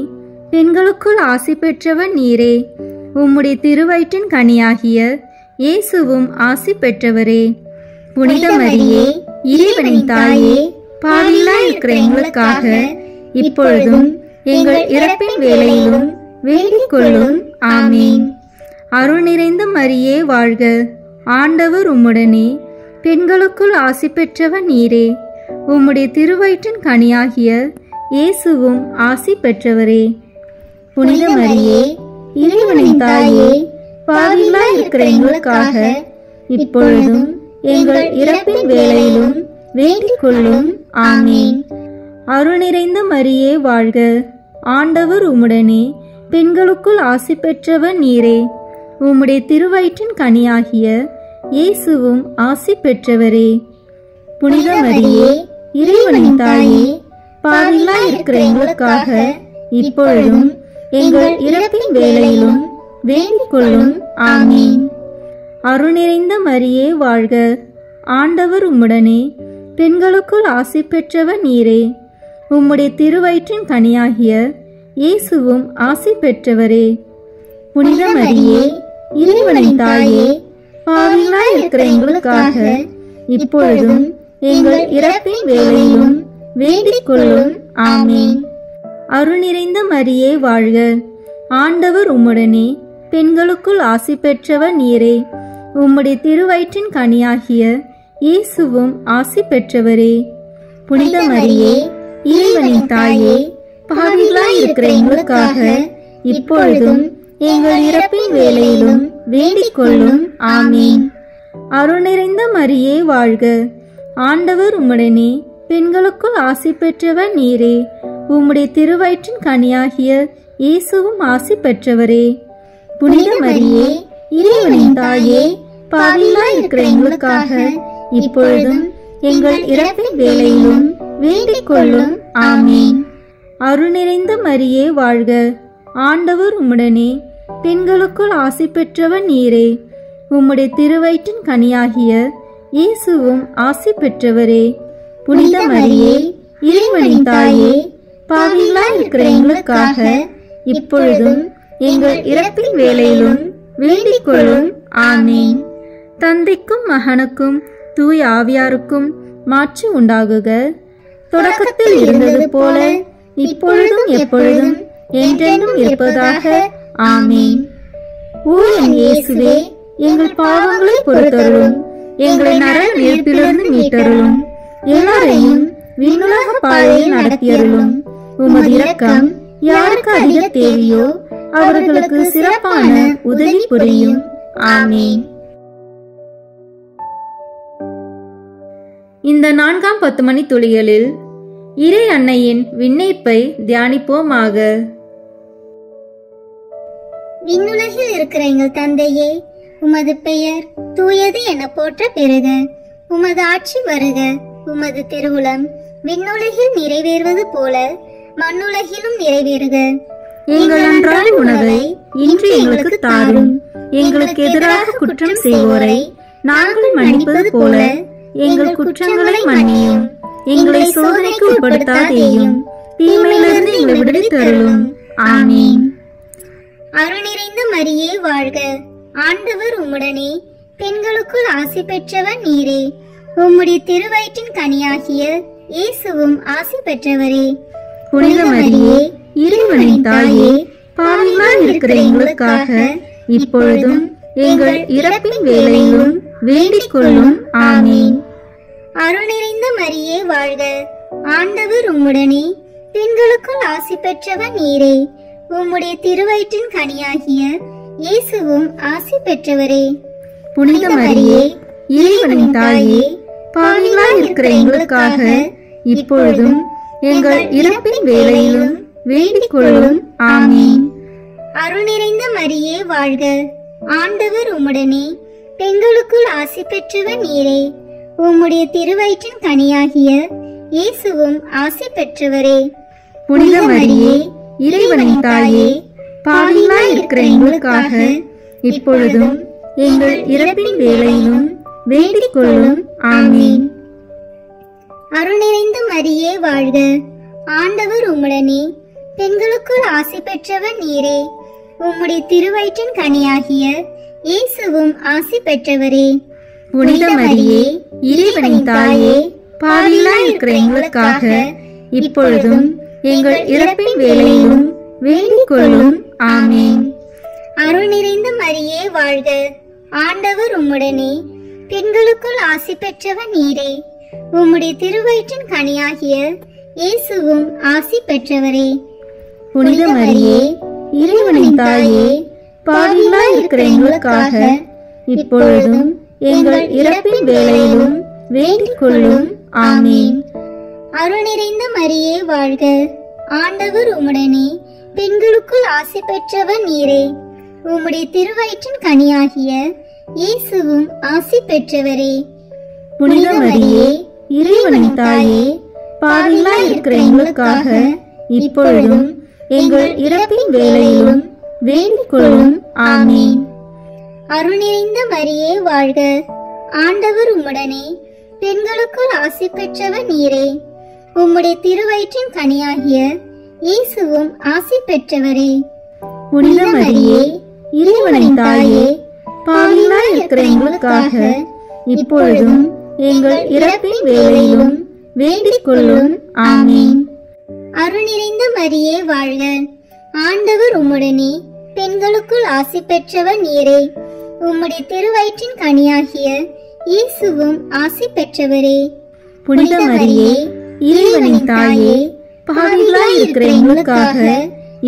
பெண்களுக்குள் ஆசி பெற்றவர் நீரே. உம்முடைய திருவயிற்றின் கனியாகிய இயேசுவும் ஆசி பெற்றவரே. புனித மரியே, இறைவனின் தாயே, பாவிகளாய் இருக்கிற எங்களுக்காக இப்பொழுதும் எங்கள் இறப்பின் வேளையிலும் வேண்டிக் கொள்ளும். ஆமீன். அருள் நிறைந்த மரியே வாழ்க. ஆண்டவர் உம்முடனே, பெண்களுக்குள் ஆசி பெற்றவர் நீரே. உம்முடைய திருவயிற்றின் கனியாகிய இயேசுவும் ஆசி பெற்றவரே. புனித மரியே, இறைவனின் தாயே, பாவிகளாய் இருக்கிற எங்களுக்காக இப்பொழுதும் எங்கள் இறப்பின் வேளையிலும் வேண்டிக் கொள்ளும். ஆமீன். அருள் நிறைந்த மரியே வாழ்க. ஆண்டவர் உம்முடனே, பெண்களுக்குள் ஆசி பெற்றவர் நீரே. உம்முடைய திருவயிற்றின் கனியாகிய இயேசுவும் ஆசி பெற்றவரே. புனித மரியே, இறைவனின் தாயே, பாவிகளாய் இருக்கிற எங்களுக்காக இப்பொழுதும் எங்கள் இறப்பின் வேளையிலும் வேண்டிக் கொள்ளும். ஆமீன். அருள் நிறைந்த மரியே வாழ்க. ஆண்டவர் உம்முடனே, பெண்களுக்குள் ஆசி பெற்றவர் நீரே. உம்முடைய திருவயிற்றின் கனியாகிய இயேசுவும் ஆசி பெற்றவரே. புனித மரியே, இறைவனின் தாயே, பாவிகளாய் இருக்கிற எங்களுக்காக இப்பொழுதும் எங்கள் இறப்பின் வேளையிலும் வேண்டிக் கொள்ளும். ஆமீன். அருள் நிறைந்த மரியே வாழ்க. ஆண்டவர் உம்முடனே, பெண்களுக்குள் ஆசி பெற்றவர் நீரே. உம்முடைய திருவயிற்றின் கனியாகிய இயேசுவும் ஆசி பெற்றவரே. புனித மரியே, இறைவனின் தாயே, பாவிகளாய் இருக்கிற எங்களுக்காக இப்பொழுதும் எங்கள் இறப்பின் வேளையிலும் வேண்டிக் கொள்ளும். ஆமீன். அருள் நிறைந்த மரியே வாழ்க. ஆண்டவர் உம்முடனே, பெண்களுக்குள் ஆசி பெற்றவர் நீரே. உம்முடைய திருவயிற்றின் கனியாகிய இயேசுவும் ஆசி பெற்றவரே. புனித மரியே, இறைவனின் தாயே, பாவிகளாய் இருக்கிற எங்களுக்காக இப்பொழுதும் எங்கள் இறப்பின் வேளையிலும் வேண்டிக் கொள்ளும். ஆமீன். அருள் நிறைந்த மரியே வாழ்க. ஆண்டவர் உம்முடனே, பெண்களுக்குள் ஆசி பெற்றவர் நீரே. உம்முடைய திருவயிற்றின் கனியாகிய இயேசுவும் ஆசி பெற்றவரே. புனித மரியே, இறைவனின் தாயே, பாவிகளாய் இருக்கிற எங்களுக்காக இப்பொழுதும் எங்கள் இறப்பின் வேளையிலும் வேண்டிக் கொள்ளும். ஆமீன். தந்தைக்கும் மகனுக்கும் தூய ஆவியாருக்கும் மாட்சி உண்டாகுக. தொடக்கத்தில் இருந்தது போல இப்பொழுதும் எப்பொழுதும் என்றென்றும் இருப்பதாக. ஆமீன். ஓ என் இயேசுவே, எங்கள் பாவங்களை பொறுத்தருளும், எங்களை நரக நெருப்பிலிருந்து மீட்டருளும், எல்லாரையும் விண்ணுலக பாதையில் நடத்தியருளும். உமது இரக்கம் யாருக்கு அதிக தேவையோ அவர்களுக்கு சிறப்பான உதவி புரியும். ஆமீன். இந்த 4ஆம் 10 மணி துளிகளில் இறை அன்னையின் விண்ணேற்பை தியானிப்போமாக. விண்ணுலகில் இருக்கிற எங்கள் தந்தையே, உமது பெயர் தூயது என போற்ற பெறுக. உமது ஆட்சி வருக. உமது திருவுளம் விண்ணுலகில் நிறைவேறுவது போல மண்ணுலகிலும் நிறைவேறுக. எங்கள் அன்றாட உணவை இன்று எங்களுக்கு தாரும். எங்களுக்கு எதிராக குற்றம் செய்வோரை நாங்கள் மன்னிப்பது போல எங்கள் குற்றங்களை மன்னியும். எங்களை சோதனைக்கு உட்படுத்தாதேயும், தீமையிலிருந்து எங்களை விடுவித்தருளும். ஆமீன். அருள் நிறைந்த மரியே வாழ்க. ஆண்டவர் உம்முடனே, பெண்களுக்குள் ஆசி பெற்றவர் நீரே. உம்முடைய திருவயிற்றின் கனியாகிய இயேசுவும் ஆசி பெற்றவரே. புனித மரியே, இறைவனின் தாயே, பாவிகளாய் இருக்கிற எங்களுக்காக இப்பொழுதும் எங்கள் இறப்பின் வேளையிலும் வேண்டிக் கொள்ளும். ஆமீன். அருள் நிறைந்த மரியே வாழ்க. ஆண்டவர் உம்முடனே, பெண்களுக்குள் ஆசி பெற்றவர் நீரே. உம்முடைய திருவயிற்றின் கனியாகிய இயேசுவும் ஆசி பெற்றவரே. புனித மரியே, இறைவனின் தாயே, பாவிகளாய் இருக்கிற எங்களுக்காக இப்பொழுதும் எங்கள் இறப்பின் வேளையிலும் வேண்டிக் கொள்ளும். ஆமீன். அருள் நிறைந்த மரியே வாழ்க. ஆண்டவர் உம்முடனே, பெண்களுக்குள் ஆசி பெற்றவர் நீரே. உம்முடைய திருவயிற்றின் கனியாகிய இயேசுவும் ஆசி பெற்றவரே. புனித மரியே, இறைவனின் தாயே, பாவிகளாய் இருக்கிற எங்களுக்காக இப்பொழுதும் எங்கள் இறப்பின் வேளையிலும் வேண்டிக் கொள்ளும். ஆமீன். அருள் நிறைந்த மரியே வாழ்க. ஆண்டவர் உம்முடனே, பெண்களுக்குள் ஆசி பெற்றவர் நீரே. உம்முடைய திருவயிற்றின் கனியாகிய இயேசுவும் ஆசி பெற்றவரே. புனித மரியே, இறைவனின் தாயே, பாவிகளாய் இருக்கிற எங்களுக்காக இப்பொழுதும் எங்கள் இறப்பின் வேளையிலும் வேண்டிக் கொள்ளும். ஆமீன். அருள் நிறைந்த மரியே வாழ்க. ஆண்டவர் உம்முடனே, பெண்களுக்குள் ஆசி பெற்றவர் நீரே. உம்முடைய திருவயிற்றின் கனியாகிய இயேசுவும் ஆசி பெற்றவரே. புனித மரியே, இறைவனின் தாயே, பாவிகளாய் இருக்கிற எங்களுக்காக இப்பொழுதும் எங்கள் இறப்பின் வேளையிலும் வேண்டிக் கொள்ளும். ஆமீன். அருள் நிறைந்த மரியே வாழ்க. ஆண்டவர் உம்முடனே, பெண்களுக்குள் ஆசி பெற்றவர் நீரே. உம்முடைய திருவயிற்றின் கனியாகிய இயேசுவும் ஆசி பெற்றவரே. புனித மரியே, இறைவனின் தாயே, பாவிகளாய் இருக்கிற எங்களுக்காக இப்பொழுதும் எங்கள் இறப்பின் வேளையிலும் வேண்டிக் கொள்ளும். ஆமீன். அருள் நிறைந்த மரியே வாழ்க. ஆண்டவர் உம்முடனே, பெண்களுக்குள் ஆசி பெற்றவர் நீரே. உம்முடைய திருவயிற்றின் கனியாகிய இயேசுவும் ஆசி பெற்றவரே. புனித மரியே, இறைவனின் தாயே, பாவிகளாய் இருக்கிற எங்களுக்காக இப்பொழுதும் எங்கள் இறப்பின் வேளையிலும் வேண்டிக் கொள்ளும். ஆமீன். அருள் நிறைந்த மரியே வாழ்க. ஆண்டவர் உம்முடனே, பெண்களுக்குள் ஆசி பெற்றவர் நீரே. உம்முடைய திருவயிற்றின் கனியாகிய இயேசுவும் ஆசி பெற்றவரே. புனித மரியே, இறைவனின் தாயே, பாவிகளாய் இருக்கிற எங்களுக்காக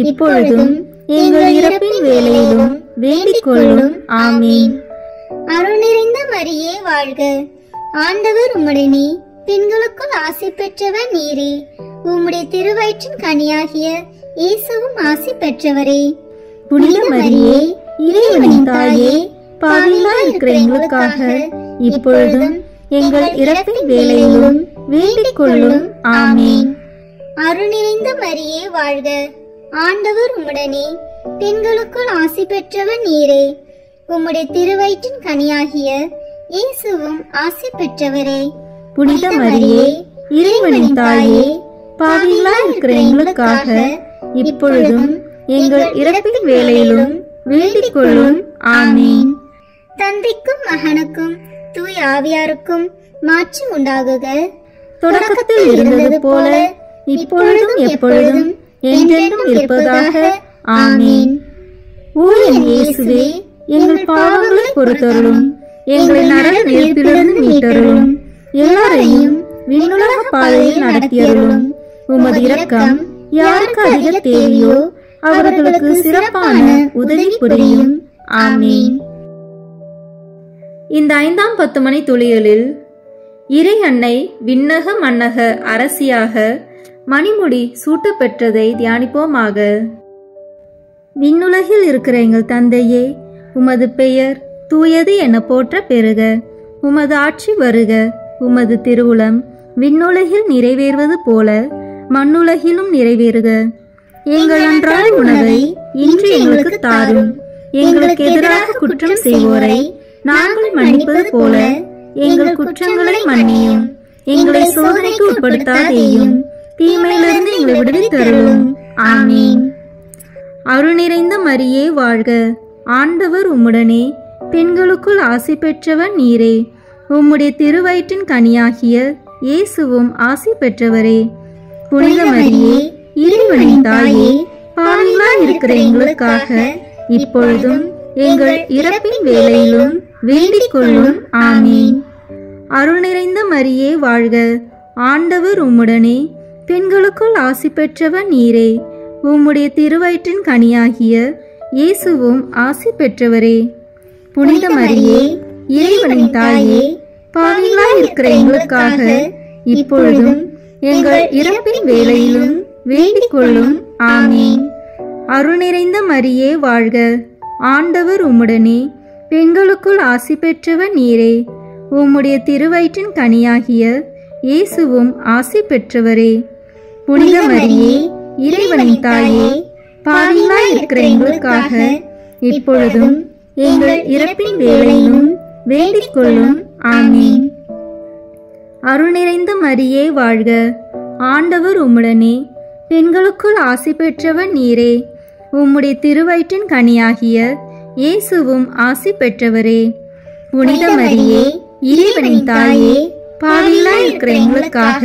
இப்பொழுதும் எங்கள் இறப்பின் வேளையிலும் வேண்டிக் கொள்ளும். ஆமீன். அருள் நிறைந்த மரியே வாழ்க. ஆண்டவர் உம்முடனே, பெண்களுக்குள் ஆசி பெற்றவர் நீரே. உம்முடைய திருவயிற்றின் கனியாகிய இயேசுவும் ஆசி பெற்றவரே. புனித மரியே, இறைவனின் தாயே, பாவிகளாய் இருக்கிற எங்களுக்காக இப்பொழுதும் எங்கள் இறப்பின் வேளையிலும் வேண்டிக் கொள்ளும். ஆமீன். அருள் நிறைந்த மரியே வாழ்க. ஆண்டவர் உம்முடனே, பெண்களுக்குள் ஆசி பெற்றவர் நீரே. உம்முடைய திருவயிற்றின் கனியாகிய இயேசுவும் ஆசி பெற்றவரே. புனித மரியே, இறைவனின் தாயே, பாவிகளாய் இருக்கிற எங்களுக்காக இப்பொழுதும் எங்கள் இறப்பின் வேளையிலும் வேண்டிக் கொள்ளும். ஆமீன். தந்தைக்கும் மகனுக்கும் தூய ஆவியாருக்கும் மாட்சி உண்டாகுக. தொடக்கத்தில் இருந்தது போல இப்பொழுதும் எப்பொழுதும் என்றென்றும் இருப்பதாக. ஆமீன். ஓ என் இயேசுவே, எங்கள் பாவங்களை பொறுத்தருளும், எங்களை நரக நெருப்பிலிருந்து மீட்டருளும், எல்லாரையும் விண்ணுலக பாதையில் நடத்தியருளும். உமது இரக்கம் யாருக்கு அதிக தேவையோ அவர்களுக்கு சிறப்பான உதவி புரியும். ஆமீன். இந்த 5ஆம் 10 மணி துளிகளில் இறை அன்னை விண்ணக மன்னக அரசியாக மணிமுடி சூட்டப்பெற்றதை தியானிப்போமாக. விண்ணுலகில் இருக்கிற எங்கள் தந்தையே, உமது பெயர் தூயது என போற்ற பெறுக. உமது ஆட்சி வருக. உமது திருவுளம் விண்ணுலகில் நிறைவேறுவது போல மண்ணுலகிலும் நிறைவேறுக. எங்கள் அன்றாட உணவை இன்று எங்களுக்கு தாரும். எங்களுக்கு எதிராக குற்றம் செய்வோரை நாங்கள் மன்னிப்பது போல எங்கள் குற்றங்களை மன்னியும். எங்களை சோதனைக்கு உட்படுத்தாதேயும், தீமையிலிருந்து எங்களை விடுவித்தருளும். ஆமீன். அருள் நிறைந்த மரியே வாழ்க. ஆண்டவர் உம்முடனே, பெண்களுக்குள் ஆசி பெற்றவர் நீரே. உம்முடைய திருவயிற்றின் கனியாகிய இயேசுவும் ஆசி பெற்றவரே. புனித மரியே, இறைவனின் தாயே, பாவிகளாய் இருக்கிற எங்களுக்காக இப்பொழுதும் எங்கள் இறப்பின் வேளையிலும் வேண்டிக் கொள்ளும். ஆமீன். அருள் நிறைந்த மரியே வாழ்க. ஆண்டவர் உம்முடனே, பெண்களுக்குள் ஆசி பெற்றவர் நீரே. உம்முடைய திருவயிற்றின் கனியாகிய இயேசுவும் ஆசி பெற்றவரே. புனித மரியே, இறைவனின் தாயே, பாவிகளாய் இருக்கிற எங்களுக்காக இப்பொழுதும் எங்கள் இறப்பின் வேளையிலும் வேண்டிக் கொள்ளும். ஆமீன். அருள் நிறைந்த மரியே வாழ்க. ஆண்டவர் உம்முடனே, பெண்களுக்குள் ஆசி பெற்றவர் நீரே. உம்முடைய திருவயிற்றின் கனியாகிய இயேசுவும் ஆசி பெற்றவரே. புனித மரியே, இறைவனின் தாயே, பாவிகளாய் இருக்கிற எங்களுக்காக இப்பொழுதும் எங்கள் இறப்பின் வேளையிலும் வேண்டிக் கொள்ளும். ஆமீன். அருள் நிறைந்த மரியே வாழ்க. ஆண்டவர் உம்முடனே, பெண்களுக்குள் ஆசி பெற்றவர் நீரே. உம்முடைய திருவயிற்றின் கனியாகிய இயேசுவும் ஆசி பெற்றவரே. புனித மரியே, இறைவனின் தாயே, பாவிகளாய் இருக்கிற எங்களுக்காக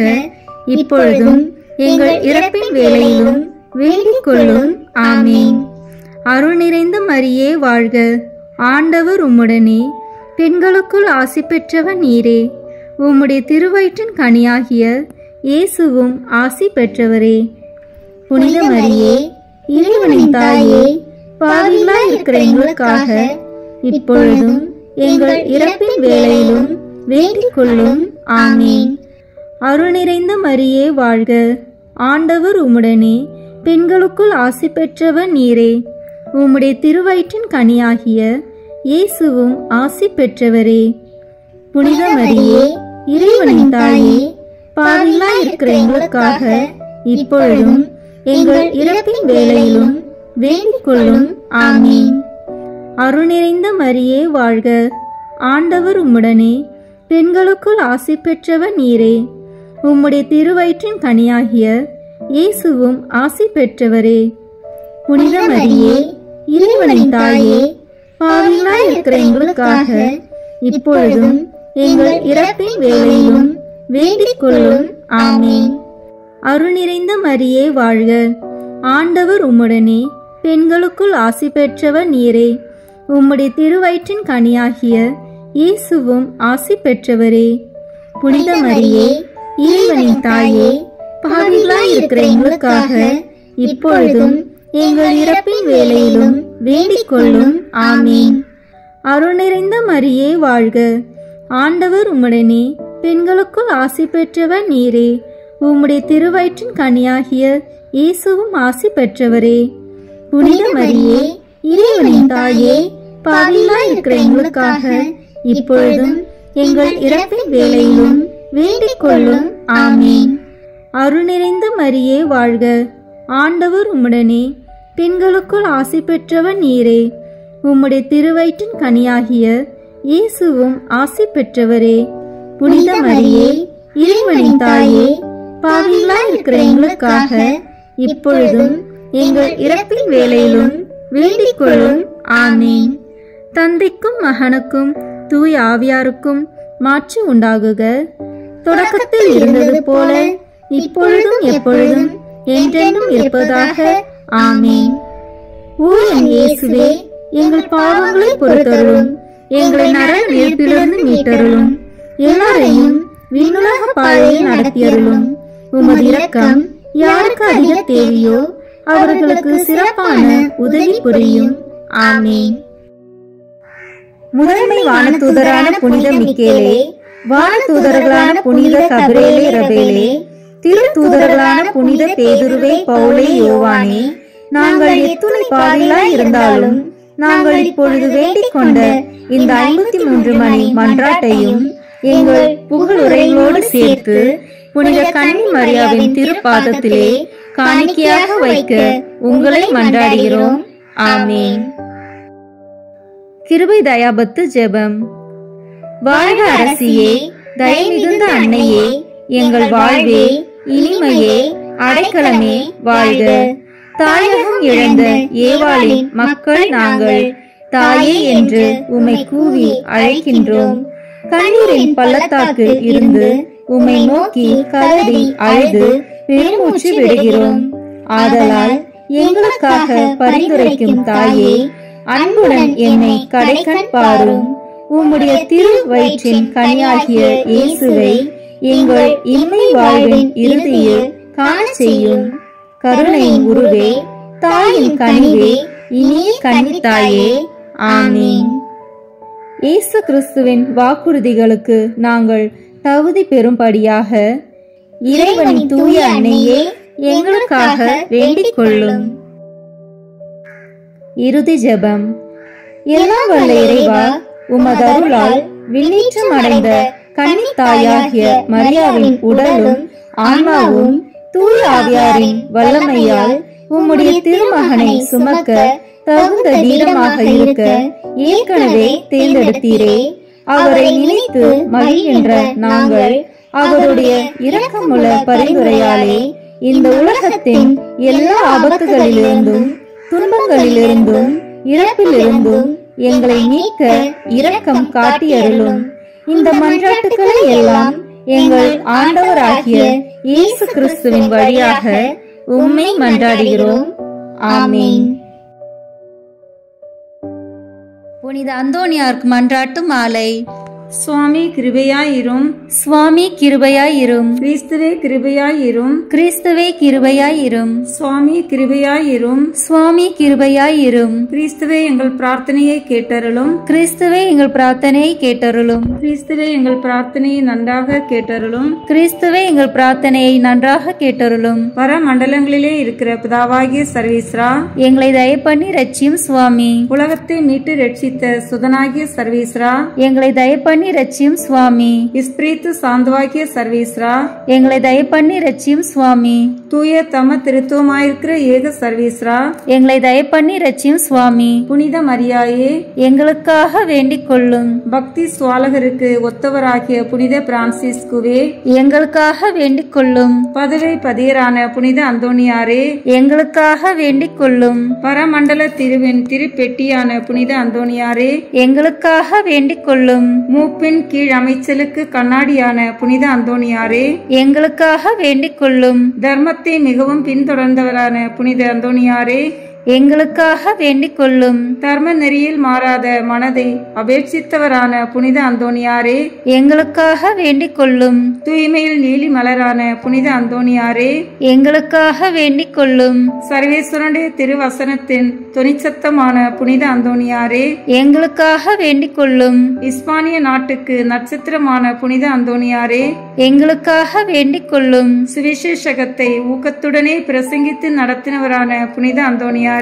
இப்பொழுதும் எங்கள் இறப்பின் வேளையிலும் வேண்டிக் கொள்ளும். ஆமீன். அருள் நிறைந்த மரியே வாழ்க. ஆண்டவர் உம்முடனே, பெண்களுக்குள் ஆசி பெற்றவர் நீரே. உம்முடைய திருவயிற்றின் கனியாகிய இயேசுவும் ஆசி பெற்றவரே. புனித மரியே, இறைவனின் தாயே, பாவிகளாய் இருக்கிற எங்களுக்காக இப்பொழுதும் எங்கள் இறப்பின் வேளையிலும் வேண்டிக் கொள்ளும். ஆமீன். அருள் நிறைந்த மரியே வாழ்க. ஆண்டவர் உம்முடனே, பெண்களுக்குள் ஆசி பெற்றவர் நீரே. உம்முடைய திருவயிற்றின் கனியாகிய இயேசுவும் ஆசி பெற்றவரே. புனித மரியே, இறைவனின் தாயே, பாவிகளாய் இருக்கிற எங்களுக்காக இப்பொழுதும் எங்கள் இறப்பின் வேளையிலும் வேண்டிக் கொள்ளும். ஆமீன். அருள் நிறைந்த மரியே வாழ்க. ஆண்டவர் உம்முடனே, பெண்களுக்குள் ஆசி பெற்றவர் நீரே. உம்முடைய திருவயிற்றின் கனியாகிய இயேசுவும் ஆசி பெற்றவரே. புனித மரியே, இறைவனின் தாயே, பாவிகளாய் இருக்கிற எங்களுக்காக இப்பொழுதும் எங்கள் இறப்பின் வேளையிலும் வேண்டிக் கொள்ளும். ஆமீன். அருள் நிறைந்த மரியே வாழ்க. ஆண்டவர் உம்முடனே, பெண்களுக்குள் ஆசி பெற்றவர் நீரே. உம்முடைய திருவயிற்றின் கனியாகிய இயேசுவும் ஆசி பெற்றவரே. புனித மரியே, இறைவனின் தாயே, பாவிகளாய் இருக்கிற எங்களுக்காக இப்பொழுதும் எங்கள் இறப்பின் வேளையிலும் வேண்டிக் கொள்ளும். ஆமீன். அருள் நிறைந்த மரியே வாழ்க. ஆண்டவர் உம்முடனே, பெண்களுக்குள் ஆசி பெற்றவர் நீரே. உம்முடைய திருவயிற்றின் கனியாகிய இயேசுவும் ஆசி பெற்றவரே. புனித மரியே, இறைவனின் தாயே, பாவிகளாய் இருக்கிற எங்களுக்காக இப்பொழுதும் எங்கள் இறப்பின் வேளையிலும் வேண்டிக் கொள்ளும். ஆமீன். அருள் நிறைந்த மரியே வாழ்க. ஆண்டவர் உம்முடனே, பெண்களுக்குள் ஆசி பெற்றவர் நீரே. உம்முடைய திருவயிற்றின் கனியாகிய இயேசுவும் ஆசி பெற்றவரே. புனித மரியே, இறைவனின் தாயே, பாவிகளாய் இருக்கிற எங்களுக்காக இப்பொழுதும் எங்கள் இறப்பின் வேளையிலும் வேண்டிக் கொள்ளும். ஆமீன். தந்தைக்கும் மகனுக்கும் தூய ஆவியாருக்கும் மாட்சி உண்டாகுக. தொடக்கத்தில் இருந்தது போல இப்பொழுதும் எப்பொழுதும் என்றென்றும் இருப்பதாக. ஆமீன். ஓ என் இயேசுவே, எங்கள் பாவங்களை பொறுத்தருளும், எங்களை நரக நெருப்பிலிருந்து மீட்டருளும், எல்லாரையும் விண்ணுலக பாதையில் நடத்தியருளும். உமது இரக்கம் யாருக்கு அதிக தேவையோ அவர்களுக்கு சிறப்பான உதவி புரியும். ஆமீன். முதன்மை வானதூதரான புனித மிக்கேலே, வானதூதர்களான புனித கபிரேலே ரபேலே, திருத்தூதர்களான புனித பேதுருவே, பவுலே, யோவானே, நாங்கள் எத்துணை பாவிகளாய் இருந்தாலும் நாங்கள் இப்பொழுது வேண்டிக் கொண்ட இந்த 53 மணி மன்றாட்டையும் எங்கள் புகழுரைகளோடு சேர்த்து புனித கன்னி மரியாவின் திருப்பாதத்திலே காணிக்கையாக வைக்க உங்களை மன்றாடுகிறோம். ஆமீன். கிருபை தயாபத்து ஜெபம். வாழ்க அரசியே, தயை மிகுந்த அன்னையே, எங்கள் வாழ்வே, இனிமையே, அடைக்கலமே வாழ்க. தாயகம் இழந்த ஏவாளின் மக்கள் நாங்கள், தாயே என்று உம்மை கூவி அழைக்கின்றோம். கண்ணீரின் பள்ளத்தாக்கு இருந்து உம்மை நோக்கி கதறி அழுது பெருமூச்சு விடுகிறோம். ஆதலால் எங்களுக்காக பரிந்துரைக்கும் தாயே, அன்புடன் என்னை கடைக்கண் பாரும். உம்முடைய திரு வயிற்றின் கனியாகிய இயேசுவை எங்கள் இம்மை வாழ்வின் இறுதியில் காண செய்யும். கருணையின் உருவே, தாயின் கனிவே, இனிய கன்னித்தாயே. ஆமீன். இயேசு கிறிஸ்துவின் வாக்குறுதிகளுக்கு நாங்கள் தகுதி பெறும்படியாக இறைவனின் தூய அன்னையே, எங்களுக்காக வேண்டிக் கொள்ளும். இறுதி ஜெபம். எல்லாம் வல்ல இறைவா, உமது அருளால் விண்ணேற்றம் அடைந்த கன்னித்தாயாகிய மரியாவின் உடலும் ஆன்மாவும் தூய ஆவியாரின் வல்லமையால் உம்முடைய திருமகனை சுமக்க தகுந்த வீரமாக இருக்க ஏற்கனவே தேர்ந்தெடுத்தீரே. அவரை நினைத்து மகிழ்கின்ற நாங்கள் அவருடைய இரக்கமுள்ள பரிந்துரையாலே இந்த உலகத்தின் எல்லா ஆபத்துகளிலிருந்தும் துன்பங்களிலிருந்தும் இறப்பிலிருந்தும் எங்களை நீக்க இரக்கம் காட்டியருளும். இந்த மன்றாட்டுக்களை எல்லாம் எங்கள் ஆண்டவராகிய இயேசு கிறிஸ்துவின் வழியாக உம்மை மன்றாடுகிறோம். ஆமீன். புனித அந்தோனியாருக்கு மன்றாட்டு மாலை. சுவாமி கிருபையாயிரும், சுவாமி கிருபையாயிரும், கிறிஸ்துவே கிருபையாயிரும், கிறிஸ்துவே கிருபையாயிரும், சுவாமி கிருபையாயிரும், சுவாமி கிருபையாயிரும், கிறிஸ்துவே எங்கள் பிரார்த்தனையை கேட்டருளும், கிறிஸ்துவே எங்கள் பிரார்த்தனையை கேட்டருளும், கிறிஸ்துவே எங்கள் பிரார்த்தனையை நன்றாக கேட்டருளும், கிறிஸ்துவே எங்கள் பிரார்த்தனையை நன்றாக கேட்டருளும். பரமண்டலங்களிலே இருக்கிற பிதாவாகிய சர்வீஸ்ரா, எங்களை தயப்பண்ணி ரட்சியும் சுவாமி. உலகத்தை மீட்டு ரட்சித்த சுதனாகிய சர்வீஸ்ரா, எங்களை தயப்பண்ணி ரட்சியும் சுவாமி. இஸ்பிரித்து சாந்தவாகிய சர்வீஸ்ரா, எங்களை தயப்பண்ணி ரட்சியும் சுவாமி. தூய தம திருத்துவமாயிருக்கிற ஏக சர்வீஸ்ரா, எங்களை தயப்பண்ணி ரட்சியும் சுவாமி. புனித மரியாயே, எங்களுக்காக வேண்டிக் கொள்ளும். பக்தி சுவாலகருக்கு ஒத்தவராகிய புனித பிரான்சிஸ்குவே, எங்களுக்காக வேண்டிக் கொள்ளும். பதவை பதியரான புனித அந்தோனியாரே, எங்களுக்காக வேண்டிக் கொள்ளும். பரமண்டல திருவின் திருப்பெட்டியான புனித அந்தோனியாரே, எங்களுக்காக வேண்டிக் கொள்ளும். மூப்பின் கீழ் அமைச்சலுக்கு கண்ணாடியான புனித அந்தோனியாரே, எங்களுக்காக வேண்டிக் கொள்ளும். தர்மத்தை மிகவும் பின்தொடர்ந்தவரான புனித அந்தோனியாரே, எங்களுக்காக வேண்டிக் கொள்ளும். தர்ம நெறியில் மாறாத மனதை அபேட்சித்தவரான புனித அந்தோணியாரே, எங்களுக்காக வேண்டிக் கொள்ளும். தூய்மையில் நீலி மலரான புனித அந்தோணியாரே, எங்களுக்காக வேண்டிக் கொள்ளும். சர்வேஸ்வரனுடைய திருவசனத்தின் தொனிச்சத்தமான புனித அந்தோணியாரே, எங்களுக்காக வேண்டிக் கொள்ளும். இஸ்பானிய நாட்டுக்கு நட்சத்திரமான புனித அந்தோணியாரே, எங்களுக்காக வேண்டிக் கொள்ளும். சுவிசேஷகத்தை ஊக்கத்துடனே பிரசங்கித்து நடத்தினவரான புனித அந்தோணியாரே,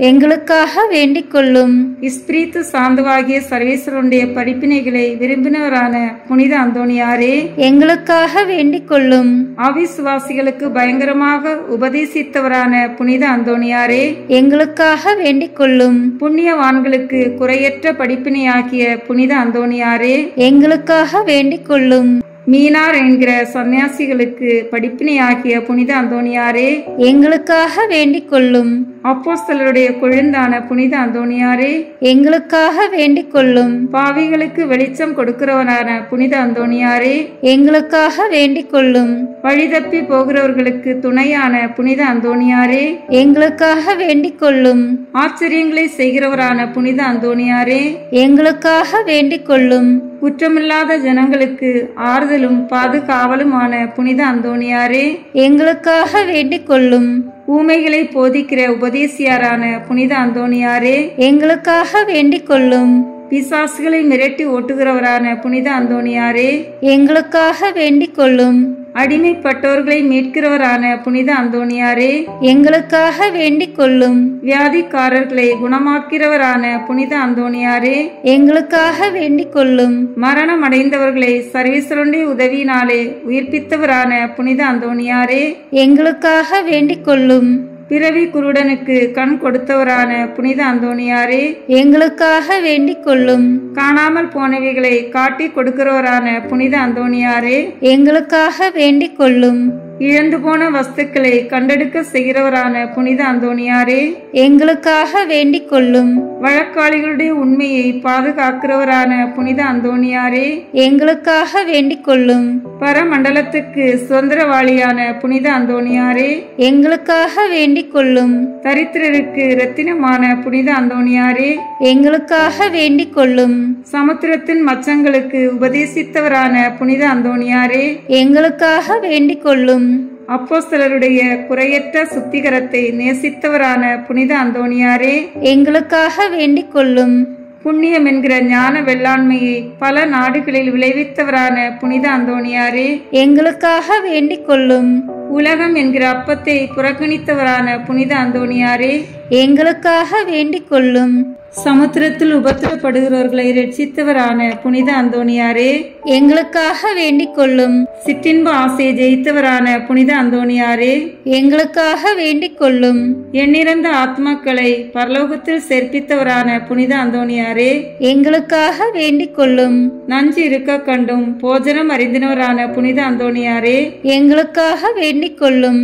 எங்களுக்காக வேண்டிக் கொள்ளும். இஸ்பிரித்து சாந்துவாகிய சர்வேஸ்வரனுடைய படிப்பினைகளை விரும்பினவரான புனித அந்தோணியாரே, எங்களுக்காக வேண்டிக் கொள்ளும். அவிசுவாசிகளுக்கு பயங்கரமாக உபதேசித்தவரான புனித அந்தோணியாரே, எங்களுக்காக வேண்டிக் கொள்ளும். புண்ணியவான்களுக்கு குறையற்ற படிப்பினையாகிய புனித அந்தோணியாரே, எங்களுக்காக வேண்டிக் கொள்ளும். மீனார் என்கிற சன்னியாசிகளுக்கு படிப்பினையாகிய புனித அந்தோணியாரே, எங்களுக்காக வேண்டிக் கொள்ளும். அப்போஸ்தலருடைய கொழுந்தான புனித அந்தோணியாரே, எங்களுக்காக வேண்டிக் கொள்ளும். பாவிகளுக்கு வெளிச்சம் கொடுக்கிறவரான புனித அந்தோணியாரே, எங்களுக்காக வேண்டிக் கொள்ளும். வழிதப்பி போகிறவர்களுக்கு துணையான புனித அந்தோணியாரே, எங்களுக்காக வேண்டிக் கொள்ளும். ஆச்சரியங்களை செய்கிறவரான புனித அந்தோணியாரே, எங்களுக்காக வேண்டிக் கொள்ளும். குற்றமில்லாத ஜனங்களுக்கு ஆறுதலும் பாதுகாவலுமான புனித அந்தோணியாரே, எங்களுக்காக வேண்டிக் கொள்ளும். ஊமைகளை போதிக்கிற உபதேசியாரான புனித அந்தோணியாரே, எங்களுக்காக வேண்டிக் கொள்ளும். பிசாசுகளை மிரட்டி ஓட்டுகிறவரான புனித அந்தோணியாரே, எங்களுக்காக வேண்டிக் கொள்ளும். அடிமைப்பட்டோர்களை மீட்கிறவரான புனித அந்தோணியாரே, எங்களுக்காக வேண்டிக் கொள்ளும். வியாதிக்காரர்களை குணமாக்கிறவரான புனித அந்தோணியாரே, எங்களுக்காக வேண்டிக் கொள்ளும். மரணம் அடைந்தவர்களை சர்வேஸ்வரனுடைய உதவியினாலே உயிர்ப்பித்தவரான புனித அந்தோணியாரே, எங்களுக்காக வேண்டிக் கொள்ளும். பிறவி குருடனுக்கு கண் கொடுத்தவரான புனித அந்தோணியாரே, எங்களுக்காக வேண்டிக் கொள்ளும். காணாமல் போனவைகளை காட்டி கொடுக்கிறவரான புனித அந்தோணியாரே, எங்களுக்காக வேண்டிக் கொள்ளும். இழந்து போன வஸ்துக்களை கண்டெடுக்க செய்கிறவரான புனித அந்தோணியாரே, எங்களுக்காக வேண்டிக் கொள்ளும். வழக்காளிகளுடைய உண்மையை பாதுகாக்கிறவரான புனித அந்தோணியாரே, எங்களுக்காக வேண்டிக் கொள்ளும். பரமண்டலத்துக்கு சுதந்திரவாளியான புனித அந்தோணியாரே, எங்களுக்காக வேண்டிக் கொள்ளும். தரித்திரருக்கு இரத்தினமான புனித அந்தோணியாரே, எங்களுக்காக வேண்டிக் கொள்ளும். சமுத்திரத்தின் மச்சங்களுக்கு உபதேசித்தவரான புனித அந்தோணியாரே, எங்களுக்காக வேண்டிக் கொள்ளும். அப்போஸ்தலருடைய குறையற்ற சுத்திகரத்தை நேசித்தவரான புனித அந்தோணியாரே, எங்களுக்காக வேண்டிக் கொள்ளும். புண்ணியம் என்கிற ஞான வெள்ளாண்மையை பல நாடுகளில் விளைவித்தவரான புனித அந்தோணியாரே, எங்களுக்காக வேண்டிக் கொள்ளும். உலகம் என்கிற அப்பத்தை புறக்கணித்தவரான புனித அந்தோணியாரே, எங்களுக்காக வேண்டிக் கொள்ளும். சமுத்திரத்தில் உபத்திரப்படுகிறவர்களை ரட்சித்தவரான புனித அந்தோணியாரே, எங்களுக்காக வேண்டிக் கொள்ளும். சிற்றின்ப ஆசையை ஜெயித்தவரான புனித அந்தோணியாரே, எங்களுக்காக வேண்டிக் கொள்ளும். எண்ணிறந்த ஆத்மாக்களை பரலோகத்தில் சேர்ப்பித்தவரான புனித அந்தோணியாரே, எங்களுக்காக வேண்டிக் கொள்ளும். நஞ்சு இருக்க கண்டும் போஜனம் அறிந்தினவரான புனித அந்தோணியாரே, எங்களுக்காக வேண்டிக் கொள்ளும்.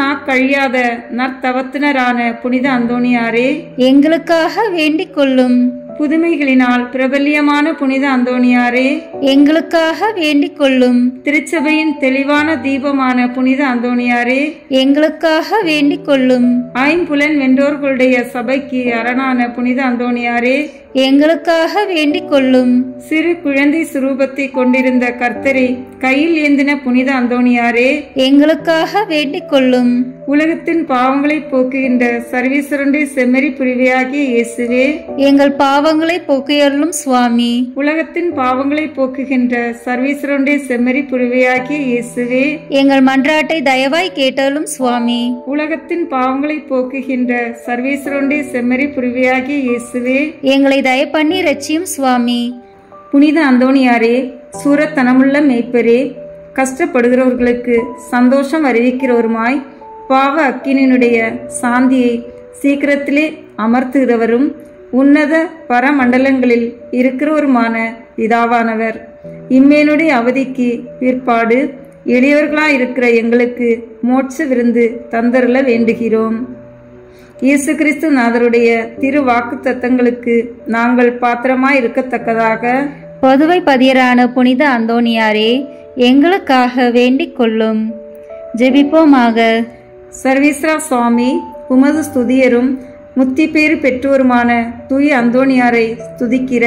நற்கழியாத நற்தவத்தினரான புனித அந்தோணியாரே, எங்களுக்காக வேண்டிக் கொள்ளும். புதுமைகளினால் பிரபல்யமான புனித அந்தோணியாரே, எங்களுக்காக வேண்டிக் கொள்ளும். திருச்சபையின் தெளிவான தீபமான புனித அந்தோணியாரே, எங்களுக்காக வேண்டிக் கொள்ளும். ஐம்புலன் வென்றோர்களுடைய சபைக்கு அரணான புனித அந்தோணியாரே, எங்களுக்காக வேண்டிக் கொள்ளும். சிறு குழந்தை சுரூபத்தை கொண்டிருந்த கர்த்தரை கையில் ஏந்தின புனித அந்தோணியாரே, எங்களுக்காக வேண்டிக் கொள்ளும். உலகத்தின் பாவங்களை போக்குகின்ற சர்வேஸ்வரனுடைய செம்மறி புரிவையாகிய இயேசுவே, எங்கள் பாவங்களை போக்கியருளும் சுவாமி. உலகத்தின் பாவங்களை போக்குகின்ற சர்வேஸ்வரனுடைய செம்மறி புரிவையாகிய இயேசுவே, எங்கள் மன்றாட்டை தயவாய் கேட்டருளும் சுவாமி. உலகத்தின் பாவங்களை போக்குகின்ற சர்வேஸ்வரனுடைய செம்மறி புரிவையாகிய இயேசுவே, எங்களை தயப்பண்ணி ரட்சியும் சுவாமி. புனித அந்தோணியாரே, சூரத்தனமுள்ள மேய்ப்பரே, கஷ்டப்படுகிறவர்களுக்கு சந்தோஷம் அறிவிக்கிறவருமாய் பாவ அக்கினியினுடைய சாந்தியை சீக்கிரத்திலே அமர்த்துகிறவரும் உன்னத பரமண்டலங்களில் இருக்கிறவருமான பிதாவானவர், இம்மேனுடைய அவதிக்கு பிற்பாடு எளியவர்களாயிருக்கிற எங்களுக்கு மோட்ச விருந்து தந்தருள வேண்டுகிறோம். இயேசு கிறிஸ்து நாதருடைய திரு வாக்கு தத்தங்களுக்கு நாங்கள் பாத்திரமாய் இருக்கத்தக்கதாக பொதுவை பதியரான புனித அந்தோணியாரே, எங்களுக்காக வேண்டிக் கொள்ளும். ஜெபிப்போமாக. சர்வேஸ்வரா சுவாமி, உமது ஸ்துதியரும் முத்திப்பேறு பெற்றோருமான தூய அந்தோணியாரை துதிக்கிற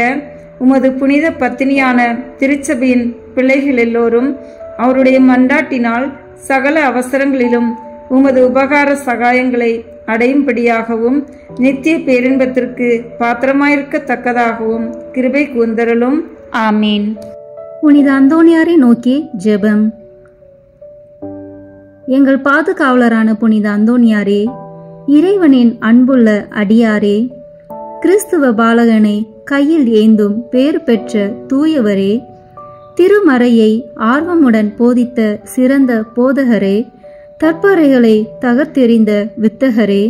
உமது புனித பத்தினியான திருச்சபையின் பிள்ளைகள் எல்லோரும் அவருடைய மன்றாட்டினால் சகல அவசரங்களிலும் உமது உபகார சகாயங்களை அடையும்படியாகவும் நித்திய பேரின்பத்திற்கு பாத்திரமாயிருக்கத்தக்கதாகவும் கிருபை கூர்ந்தருளும். ஆமீன். புனித அந்தோணியாரை நோக்கி ஜெபம். எங்கள் பாதுகாவலரான புனித அந்தோணியாரே, இறைவனின் அன்புள்ள அடியாரே, கிறிஸ்துவ பாலகனை கையில் ஏந்தும் பேறு பெற்ற தூயவரே, திருமறையை ஆர்வமுடன் போதித்த சிறந்த போதகரே, தற்பறைகளை தகர்த்தெறிந்த வித்தகரே,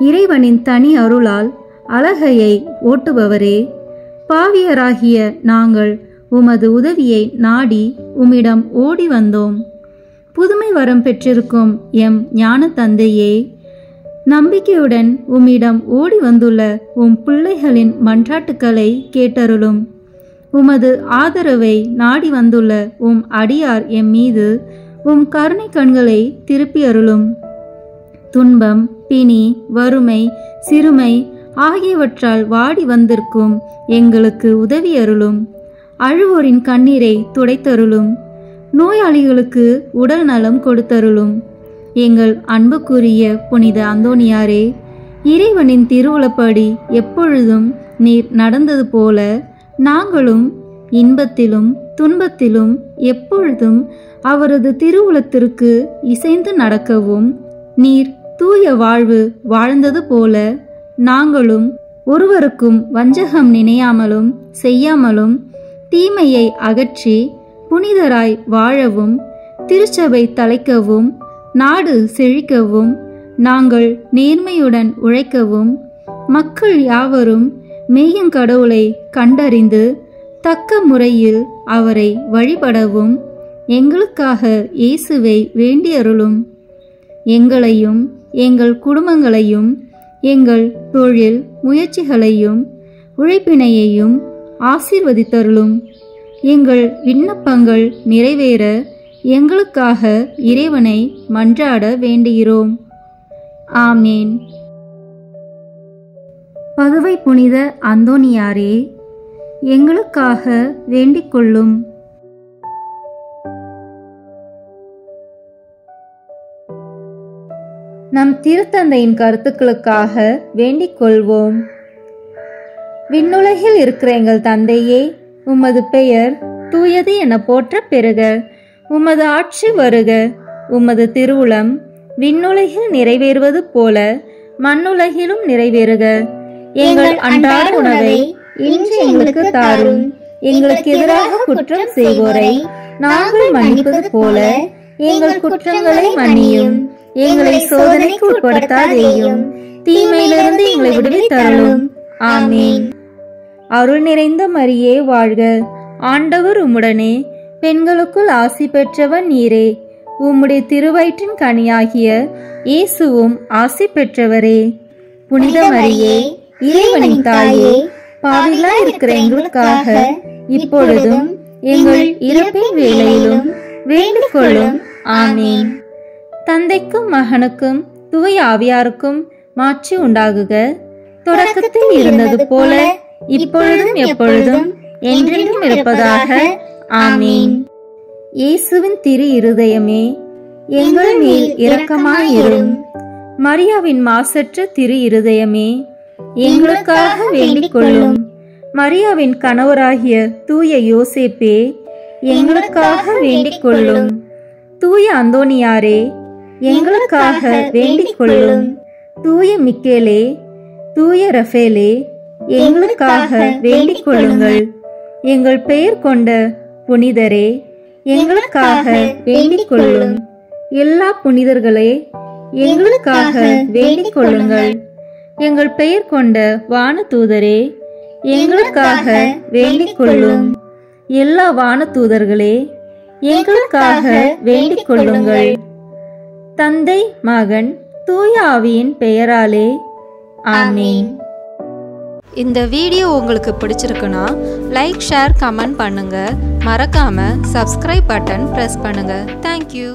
இறைவனின் தனி அருளால் அழகையை ஓட்டுபவரே, பாவியராகிய நாங்கள் உமது உதவியை நாடி உம்மிடம் ஓடி வந்தோம். புதுமை வரம் பெற்றிருக்கும் எம் ஞான தந்தையே, நம்பிக்கையுடன் உம்மிடம் ஓடி வந்துள்ள உம் பிள்ளைகளின் மன்றாட்டுக்களை கேட்டருளும். உமது ஆதரவை நாடி வந்துள்ள உம் அடியார் எம் மீது உம் கருணை கண்களை திருப்பி அருளும். துன்பம், பிணி, வறுமை, சிறுமை ஆகியவற்றால் வாடி வந்திருக்கும் எங்களுக்கு உதவி அருளும். அழுவோரின் கண்ணீரை துடைத்தருளும். நோயாளிகளுக்கு உடல் நலம் கொடுத்தருளும். எங்கள் அன்புக்குரிய புனித அந்தோணியாரே, இறைவனின் திருவுளப்படி எப்பொழுதும் நீர் நடந்தது போல நாங்களும் இன்பத்திலும் துன்பத்திலும் எப்பொழுதும் அவரது திருவுளத்திற்கு இசைந்து நடக்கவும், நீர் தூய வாழ்வு வாழ்ந்தது போல நாங்களும் ஒருவருக்கும் வஞ்சகம் நினையாமலும் செய்யாமலும் தீமையை அகற்றி புனிதராய் வாழவும், திருச்சபை தலைக்கவும், நாடு செழிக்கவும், நாங்கள் நேர்மையுடன் உழைக்கவும், மக்கள் யாவரும் மெய்யங்கடவுளை கண்டறிந்து தக்க முறையில் அவரை வழிபடவும் எங்களுக்காக இயேசுவை வேண்டியருளும். எங்களையும் எங்கள் குடும்பங்களையும் எங்கள் தொழில் முயற்சிகளையும் உழைப்பினையையும் ஆசீர்வதித்தருளும். எங்கள் விண்ணப்பங்கள் நிறைவேற எங்களுக்காக இறைவனை மன்றாட வேண்டுகிறோம். ஆமேன். பதுவை புனித அந்தோணியாரே, எங்களுக்காக வேண்டிக் கொள்ளும். நம் திருத்தந்தையின் கருத்துக்களுக்காக வேண்டிக் கொள்வோம். விண்ணுலகில் இருக்கிற எங்கள் தந்தையே, உமது பெயர் தூயது என போற்ற பெறுக. உமது ஆட்சி வருக. உமது திருவுளம் விண்ணுலகில் நிறைவேறுவது போல மண்ணுலகிலும் நிறைவேறுக. எங்கள் அன்றாட உணவை இன்று எங்களுக்கு தாரும். எங்களுக்கு எதிராக குற்றம் செய்வோரை நாங்கள் மன்னிப்பது போல எங்கள் குற்றங்களை மன்னியும். எங்களை சோதனைக்கு உட்படுத்தாதேயும், தீமையிலிருந்து எங்களை விடுவித்தருளும். ஆமீன். அருள் நிறைந்த மரியே வாழ்க. ஆண்டவர் உம்முடனே, பெண்களுக்குள் ஆசி பெற்றவன் நீரே. உம்முடைய திருவயிற்றின் கனியாகிய இயேசுவும் ஆசி பெற்றவரே. புனித மரியே, இறைவனின் தாயே, பாவிகளாய் இருக்கிற எங்களுக்காக இப்பொழுதும் எங்கள் இறப்பின் வேளையிலும் வேண்டிக் கொள்ளும். ஆமீன். தந்தைக்கும் மகனுக்கும் தூய ஆவியாருக்கும் மாட்சி உண்டாகுக. தொடக்கத்தில் இருந்தது போல இப்பொழுதும் எப்பொழுதும் என்றென்றும் இருப்பதாக. ஆமீன். இயேசுவின் திரு இருதயமே, எங்கள் மேல் இரக்கமாயிரும். மரியாவின் மாசற்ற திரு இருதயமே, எங்களுக்காக வேண்டிக் கொள்ளும். மரியாவின் கணவராகிய தூய யோசேப்பே, எங்களுக்காக வேண்டிக் கொள்ளும். தூய அந்தோணியாரே, எங்களுக்காக வேண்டிக் கொள்ளும். தூய மிக்கேலே, தூய ரஃபேலே, எங்களுக்காக வேண்டிக் கொள்ளுங்கள். எங்கள் பெயர் கொண்ட புனிதரே, எங்களுக்காக வேண்டிக் கொள்ளும். எல்லா புனிதர்களே, எங்களுக்காக வேண்டிக் கொள்ளுங்கள். எங்கள் பெயர் கொண்ட வானதூதரே, எங்களுக்காக வேண்டிக் கொள்ளும். எல்லா வானதூதர்களே, எங்களுக்காக வேண்டிக் கொள்ளுங்கள். தந்தை, மகன், தூய ஆவியின் பெயராலே. ஆமீன். இந்த வீடியோ உங்களுக்கு பிடிச்சிருக்குன்னா லைக், ஷேர், கமெண்ட் பண்ணுங்க. மறக்காம சப்ஸ்கிரைப் பட்டன் பிரஸ் பண்ணுங்க. தேங்க்யூ.